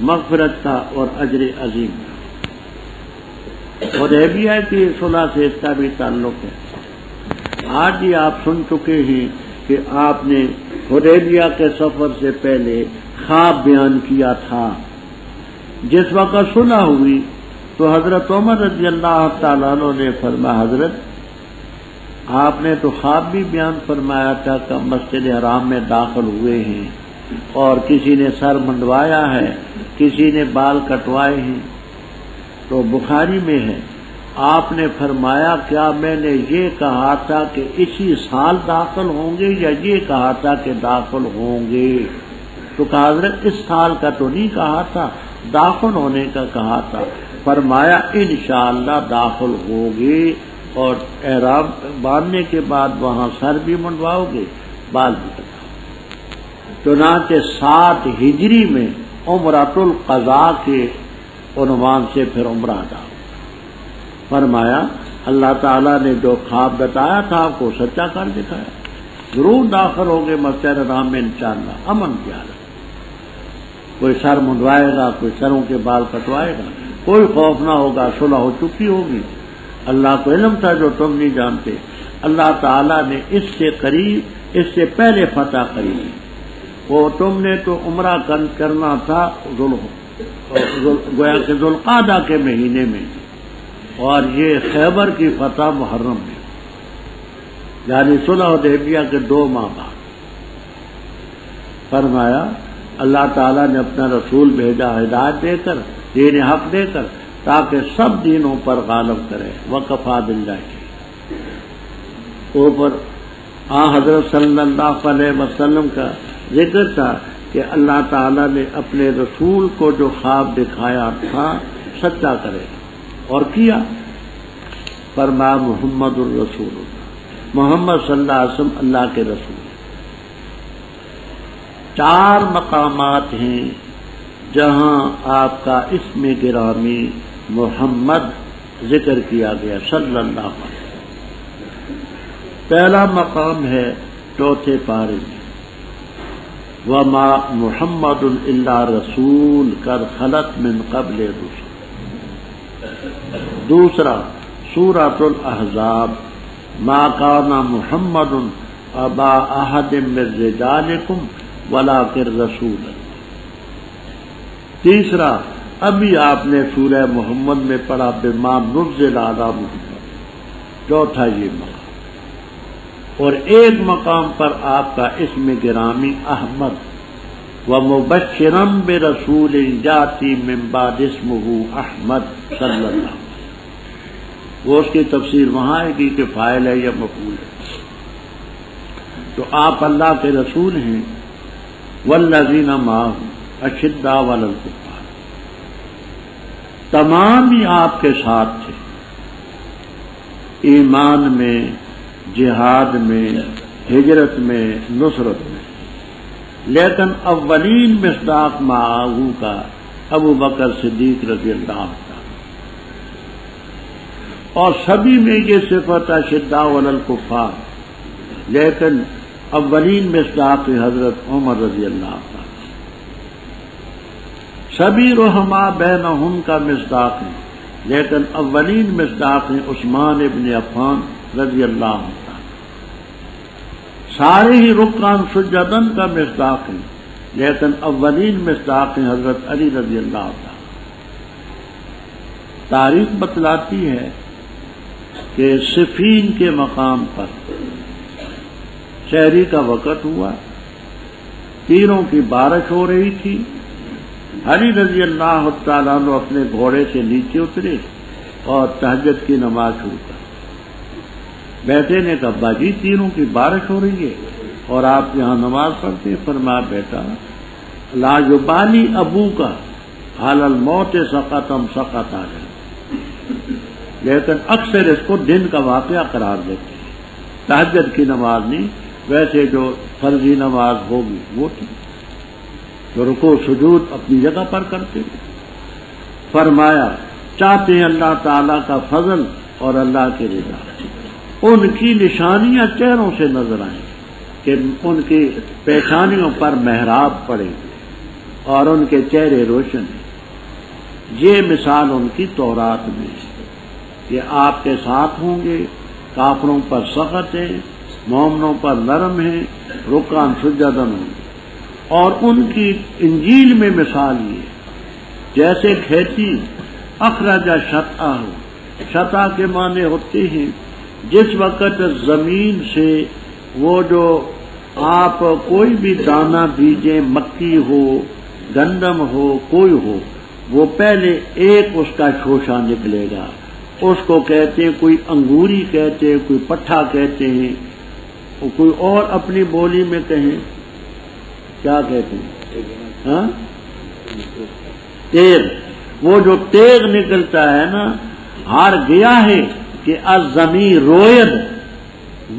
مغفرت کا اور اجر عظیم کا۔ حدیبیہ کی صلح سے اس کا بھی تعلق ہے۔ آج ہی آپ سن چکے ہیں کہ آپ نے حدیبیہ کے سفر سے پہلے خواب بیان کیا تھا۔ جس وقت صلح ہوئی تو حضرت عمر رضی اللہ تعالیٰ عنہ نے فرمایا، حضرت آپ نے تو خواب بھی بیان فرمایا تھا کہ مسجد حرام میں داخل ہوئے ہیں اور کسی نے سر منڈوایا ہے، کسی نے بال کٹوائے ہیں۔ تو بخاری میں ہے، آپ نے فرمایا کیا میں نے یہ کہا تھا کہ اسی سال داخل ہوں گے یا یہ کہا تھا کہ داخل ہوں گے؟ تو کہا حضرت اس سال کا تو نہیں کہا تھا، داخل ہونے کا کہا تھا۔ فرمایا انشاءاللہ داخل ہوگے، اور احرام باندھنے کے بعد وہاں سر بھی منڈواؤ گے، بال بھی کٹاؤ۔ چنانچہ 7 ہجری میں عمرۃ القضاء کے عنوان سے پھر عمرہ ادا ہوا۔ فرمایا اللہ تعالیٰ نے جو خواب بتایا تھا آپ کو سچا کر دکھایا، ضرور داخل ہوگے مسجد حرام میں انشاءاللہ، امن کی حالت۔ کوئی سر منڈوائے گا، کوئی سروں کے بال کٹوائے گا، کوئی خوف نہ ہوگا، صلح ہو چکی ہوگی۔ اللہ کو علم تھا جو تم نہیں جانتے۔ اللہ تعالیٰ نے اس سے قریب، اس سے پہلے فتح قریب، وہ تم نے تو عمرہ کرنا تھا گویا کہ ذوالقعدہ کے مہینے میں، اور یہ خیبر کی فتح محرم میں، یعنی صلح حدیبیہ کے 2 ماہ بعد۔ فرمایا اللہ تعالیٰ نے اپنا رسول بھیجا ہدایت دے کر، دین حق دے کر، تاکہ سب دینوں پر غالب کرے۔ وکفیٰ باللہ اوپر حضرت صلی اللہ علیہ وسلم کا ذکر تھا کہ اللہ تعالیٰ نے اپنے رسول کو جو خواب دکھایا تھا سچا کرے، اور کیا۔ فرمایا محمد الرسول اللہ، محمد صلی اللہ علیہ وسلم اللہ کے رسول ہیں۔ 4 مقامات ہیں جہاں آپ کا اسم گرامی محمد ذکر کیا گیا صلی اللہ علیہ وسلم۔ پہلا مقام ہے 4 پارے میں، وما محمد الا رسول قد خلت من قبل الرسل۔ دوسرا سورۃ الاحزاب، ما کان محمد ابا احد من رجالکم ولکن رسول۔ تیسرا ابھی آپ نے سورہ محمد میں پڑھا بما نزل علی محمد۔ چوتھا یہ مقام، اور ایک مقام پر آپ کا اسم گرامی احمد، ومبشرا برسول یاتی من بعد اسمہ احمد صلی اللہ علیہ وسلم۔ وہ اس کی تفسیر وہاں آئے گی کہ فاعل ہے یا مفعول ہے۔ تو آپ اللہ کے رسول ہیں، والذین معہ اشداء علی الکفار، تمام ہی آپ کے ساتھ تھے، ایمان میں، جہاد میں، ہجرت میں، نصرت میں، لیکن اولین مصداق معاہو کا ابو بکر صدیق رضی اللہ عنہ، اور سبھی میں یہ صفت اشداء علی الکفار، لیکن اولین مصداق حضرت عمر رضی اللہ عنہ، سبھی رحماء بینہم کا مصداق ہے، لیکن اولین مصداق ہیں عثمان ابن عفان رضی اللہ عنہ، سارے ہی رکان سجدن کا مصداق ہیں، لیکن اولین مصداق ہیں حضرت علی رضی اللہ عنہ۔ تاریخ بتلاتی ہے کہ صفین کے مقام پر شہری کا وقت ہوا، تیروں کی بارش ہو رہی تھی، علی رضی اللہ تعالیٰ عنہ اپنے گھوڑے سے نیچے اترے اور تہجد کی نماز شروع کر بیٹے نے کہا باجی تیروں کی بارش ہو رہی ہے اور آپ یہاں نماز پڑھتے ہیں؟ فرمایا بیٹا لا یبالی ابو کا حال الموت سقطم سقط آ جائے، لیکن اکثر اس کو دن کا واقعہ قرار دیتے ہیں، تہجد کی نماز نہیں، ویسے جو فرضی نماز ہوگی وہ تھی، تو رکوع سجود اپنی جگہ پر کرتے ہیں۔ فرمایا چاہتے ہیں اللہ تعالیٰ کا فضل اور اللہ کی رضا، ان کی نشانیاں چہروں سے نظر آئیں کہ ان کی پیشانیوں پر محراب پڑے اور ان کے چہرے روشن ہیں۔ یہ مثال ان کی تورات میں ہے کہ آپ کے ساتھ ہوں گے، کافروں پر سخت ہیں، مومنوں پر نرم ہیں، رکعان سجدن ہوں گے۔ اور ان کی انجیل میں مثال یہ جیسے کھیتی اخرج شطأہ، شطأ کے معنی ہوتے ہیں جس وقت زمین سے وہ جو آپ کوئی بھی دانہ بیجیں، مکی ہو، گندم ہو، کوئی ہو، وہ پہلے ایک اس کا شوشہ نکلے گا، اس کو کہتے ہیں کوئی انگوری کہتے ہیں، کوئی پٹھا کہتے ہیں، کوئی اور اپنی بولی میں کہیں کیا کہتے ہیں، ہاں تیغ۔ وہ جو تیغ نکلتا ہے نا، ہار گیا ہے کہ الزمین روید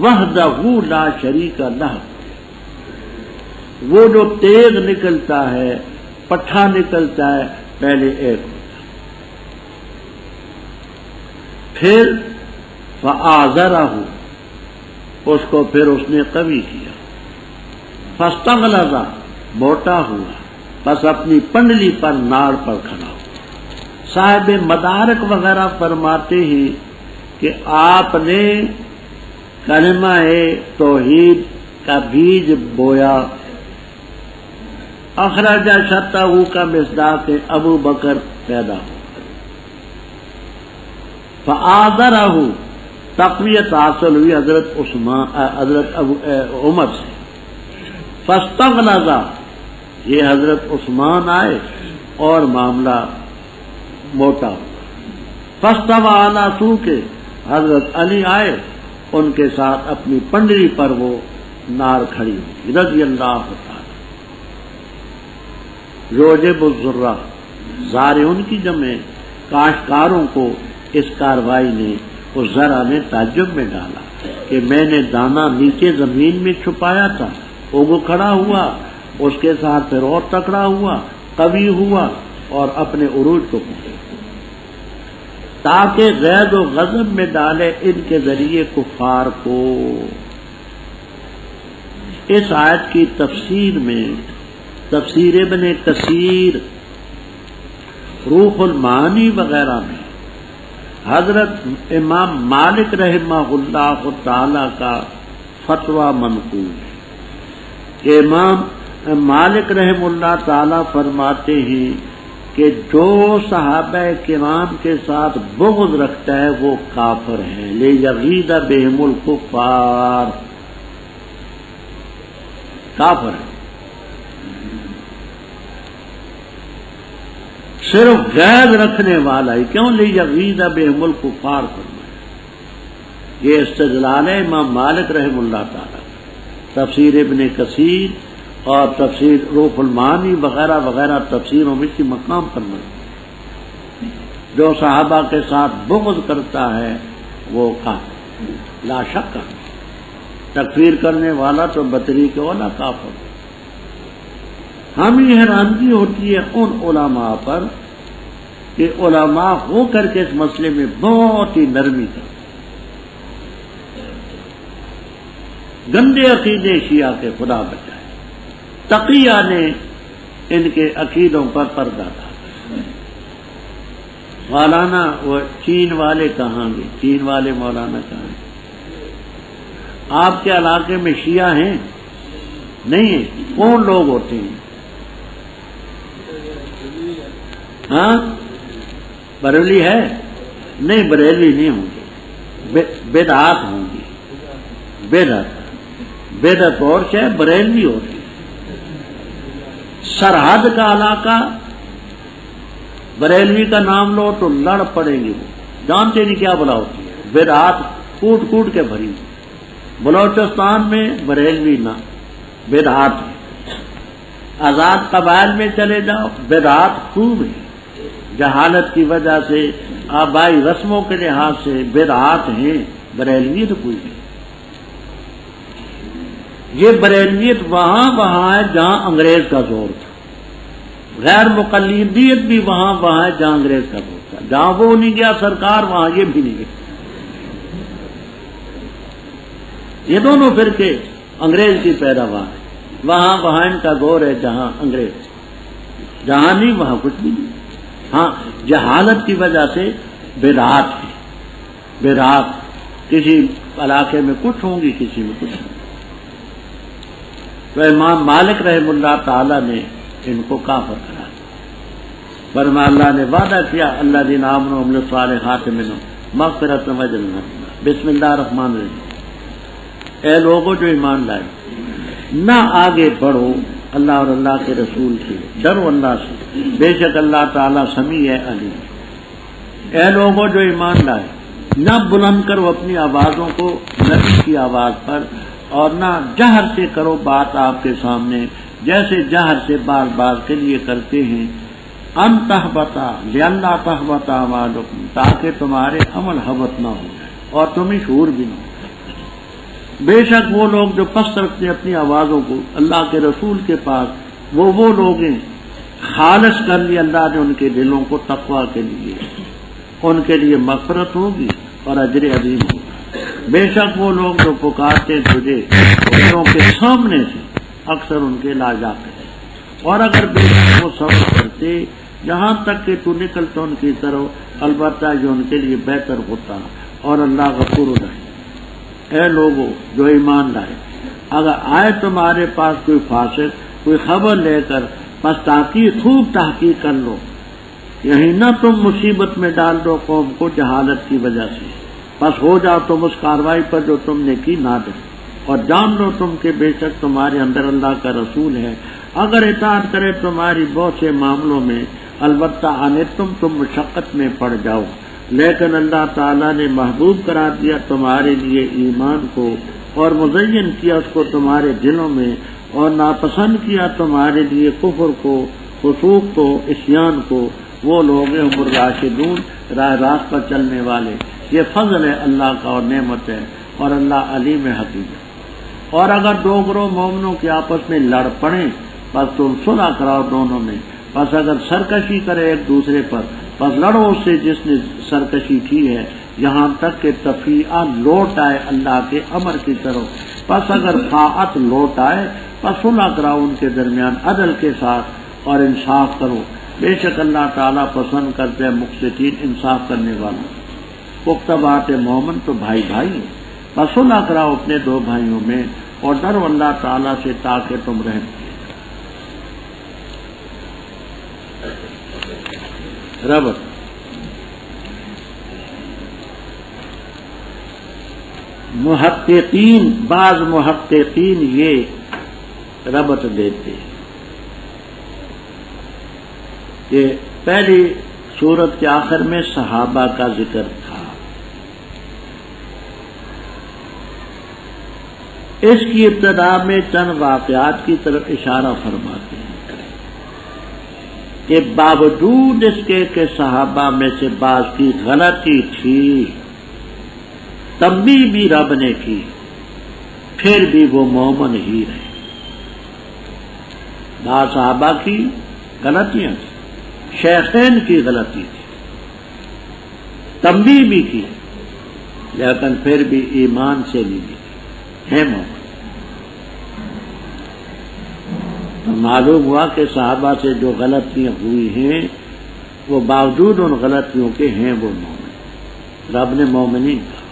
وحدہ لا شریک لہ، وہ جو تیغ نکلتا ہے، پٹھا نکلتا ہے، پہلے ایک ہوتا، پھر فآزرہ، اس کو پھر اس نے قوی کیا، فاستغلظ، موٹا ہوا، بس اپنی پنڈلی پر ناڑ پر کھڑا ہوا۔ صاحب مدارک وغیرہ فرماتے ہیں کہ آپ نے کلمہ توحید کا بیج بویا، اخرج شطأہ کا مصداق ابو بکر پیدا ہوا، فآذرہ تقویت حاصل ہوئی حضرت عمر سے، فاستغلظ، یہ حضرت عثمان آئے اور معاملہ موٹا ہوا، فاستوى علی سوقہ، حضرت علی آئے، ان کے ساتھ اپنی پنڈلی پر وہ نار کھڑی ہوئی رضی اللہ تعالی۔ یوجب الذرہ، زار ان کی جمع، کاشتکاروں کو اس کاروائی نے، اس ذرا نے تعجب میں ڈالا۔ کہ میں نے دانا نیچے زمین میں چھپایا تھا، وہ کھڑا ہوا، اس کے ساتھ پھر اور تکڑا ہوا، قوی ہوا اور اپنے عروج کو پہنچا، تاکہ غیظ و غضب میں ڈالے ان کے ذریعے کفار کو۔ اس آیت کی تفسیر میں تفسیر ابن کثیر، روح المعانی وغیرہ میں حضرت امام مالک رحمہ اللہ تعالی کا فتویٰ منقول ہے کہ امام مالک رحمہ اللہ تعالی فرماتے ہیں کہ جو صحابہ کرام کے ساتھ بغض رکھتا ہے وہ کافر ہے، لیغیظ بہم الکفار، کافر ہے۔ صرف غیظ رکھنے والا ہی کیوں لیغیظ بہم الکفار فرمایا۔ یہ استدلال ہے امام مالک رحمہ اللہ تعالی، تفسیر ابن کثیر اور تفسیر روح المعانی وغیرہ وغیرہ تفسیروں میں اسی مقام پر ملتی۔ جو صحابہ کے ساتھ بغض کرتا ہے وہ کافر، لا شک، تکفیر کرنے والا تو بطریق اولا کافر۔ ہمیں حیرانگی ہوتی ہے ان علماء پر کہ علماء ہو کر کے اس مسئلے میں بہت ہی نرمی کرتے، گندے عقیدے شیعہ کے خدا بچائے، تقیہ نے ان کے عقیدوں پر پردہ ڈالا۔ مولانا وہ چین والے کہاں گے، چین والے مولانا کہاں گے؟ آپ کے علاقے میں شیعہ ہیں؟ نہیں ہیں؟ کون لوگ ہوتے ہیں؟ ہاں بریلوی ہے؟ نہیں، بریلوی نہیں ہوں گے، بدعات ہوں گی، بدعت اور سے بریلوی ہوتی۔ سرحد کا علاقہ بریلوی کا نام لو تو لڑ پڑیں گے، وہ جانتے نہیں کیا بلا ہوتی ہے، بدعات کوٹ کوٹ کے بھری۔ بلوچستان میں بریلوی نہ، بدعات ہے۔ آزاد قبائل میں چلے جاؤ، بدعات خوب ہے، جہالت کی وجہ سے، آبائی رسموں کے لحاظ سے بدعات ہیں، بریلویت کوئی نہیں۔ یہ بریلویت وہاں ہے جہاں انگریز کا زور تھا، غیر مقلدیت بھی وہاں ہے جہاں انگریز کا زور تھا، جہاں وہ نہیں گیا سرکار وہاں یہ بھی نہیں گیا۔ یہ دونوں فرقے انگریز کی پیداوار ہے، وہاں ان کا زور ہے جہاں انگریز، جہاں نہیں وہاں کچھ بھی نہیں۔ ہاں جہالت کی وجہ سے بدعات ہے، بدعات کسی علاقے میں کچھ ہوں گی، کسی میں کچھ ہوں گی۔ تو امام مالک رحمہ اللہ تعالی نے ان کو کافر کرا دیا، فرمایا اللہ نے وعدہ کیا الذین آمنوا وعملوا الصالحات منهم مغفرۃ وجنۃ۔ بسم اللہ الرحمن الرحیم، اے لوگوں جو ایمان لائے، نہ آگے بڑھو اللہ اور اللہ کے رسول سے، ڈرو اللہ سے، بے شک اللہ تعالیٰ سمیع ہے علیم۔ اے لوگوں جو ایمان لائے، نہ بلند کرو اپنی آوازوں کو نبی کی آواز پر، اور نہ جہر سے کرو بات آپ کے سامنے جیسے جہر سے بار بار کے لیے کرتے ہیں، ان تحبطا لئلا تحبط اعمالکم، تاکہ تمہارے عمل حبط نہ ہو جائے اور تمہیں شعور بھی نہ ہو۔ بے شک وہ لوگ جو پست رکھتے ہیں اپنی آوازوں کو اللہ کے رسول کے پاس، وہ لوگ ہیں خالص کر لیا اللہ نے ان کے دلوں کو تقویٰ کے لیے، ان کے لیے مغفرت ہوگی اور اجر عظیم ہوگا۔ بے شک وہ لوگ جو پکارتے تجھے ان کے سامنے سے اکثر ان کے لا جاتے ہیں، اور اگر بے شک وہ صبر کرتے جہاں تک کہ تو نکلتا ان کی طرف، البتہ جو ان کے لیے بہتر ہوتا، اور اللہ غفور رحیم۔ اے لوگوں جو ایمان لائے، اگر آئے تمہارے پاس کوئی فاسق کوئی خبر لے کر، بس تحقیق خوب تحقیق کر لو، یہی نہ تم مصیبت میں ڈال دو قوم کو جہالت کی وجہ سے، بس ہو جاؤ تم اس کاروائی پر جو تم نے کی نادم، اور جان لو تم کہ بے شک تمہارے اندر اللہ کا رسول ہے، اگر اطاعت کرے تمہاری بہت سے معاملوں میں، البتہ آنے تم مشقت میں پڑ جاؤ، لیکن اللہ تعالیٰ نے محبوب قرار دیا تمہارے لیے ایمان کو، اور مزین کیا اس کو تمہارے دلوں میں، اور ناپسند کیا تمہارے لیے کفر کو، فسوق کو، عصیان کو، وہ لوگ ہیں ہم الراشدون، راہ راست پر چلنے والے۔ یہ فضل ہے اللہ کا اور نعمت ہے، اور اللہ علیم حکیم ہے۔ اور اگر دو گروہ مومنوں کے آپس میں لڑ پڑیں بس تم صلح کراؤ دونوں میں، بس اگر سرکشی کرے ایک دوسرے پر بس لڑو اس سے جس نے سرکشی کی ہے، یہاں تک کہ تفیعہ لوٹ آئے اللہ کے امر کی طرف۔ بس اگر طاعت لوٹ آئے بس صلح کراؤ ان کے درمیان عدل کے ساتھ اور انصاف کرو، بے شک اللہ تعالیٰ پسند کرتے ہیں مقسطین انصاف کرنے والوں۔ پختہ بات مومن تو بھائی بھائی ہیں، بس صلح کراؤ اپنے دو بھائیوں میں اور ڈرو اللہ تعالیٰ سے تاکہ تم رحم ربط محققین، بعض محققین یہ ربط دیتے کہ پہلی سورت کے آخر میں صحابہ کا ذکر تھا، اس کی ابتدا میں چند واقعات کی طرف اشارہ فرماتے ہیں کہ باوجود اس کے کہ صحابہ میں سے بعض کی غلطی تھی، تنبیہ بھی رب نے کی، پھر بھی وہ مومن ہی رہے۔ بعض صحابہ کی غلطیاں تھیں، شیخین کی غلطی تھی، تنبیہ بھی کی، لیکن پھر بھی ایمان سے نہیں ہے مومن۔ تو معلوم ہوا کہ صحابہ سے جو غلطیاں ہوئی ہیں وہ باوجود ان غلطیوں کے ہیں وہ مومن۔ رب نے مومنین کہا،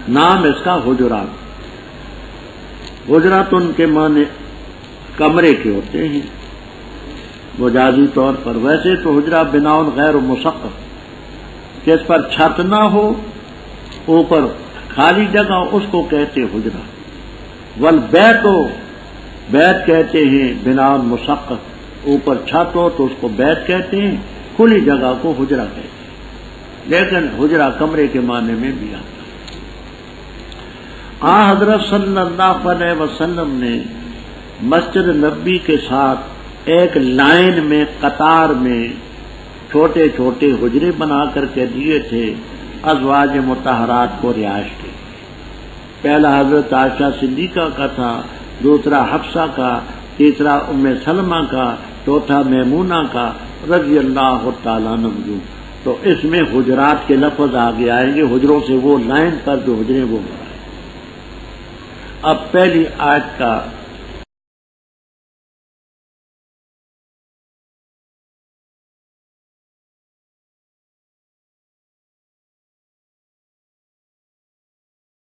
نام اس کا حجرات۔ حجرات ان کے معنی کمرے کے ہوتے ہیں مجازی طور پر، ویسے تو حجرہ بناء غیر مسقف، کہ اس پر چھت نہ ہو، اوپر خالی جگہ، اس کو کہتے حجرہ۔ والبیت بیت کہتے ہیں بناء مسقف، اوپر چھت ہو تو اس کو بیت کہتے ہیں، کھلی جگہ کو حجرہ کہتے ہیں، لیکن حجرہ کمرے کے معنی میں بھی آتا ہے۔ حضرت صلی اللہ علیہ وسلم نے مسجد نبی کے ساتھ ایک لائن میں قطار میں چھوٹے چھوٹے حجرے بنا کر کے دیے تھے ازواج مطہرات کو رہائش کے۔ پہلا حضرت عائشہ صدیقہ کا تھا، دوسرا حفصہ کا، تیسرا ام سلمہ کا، چوتھا میمونہ کا رضی اللہ تعالیٰ عنہ۔ تو اس میں حجرات کے لفظ آگے آئیں گے، حجروں سے وہ لائن پر جو حجرے وہ بنائے۔ اب پہلی آیت کا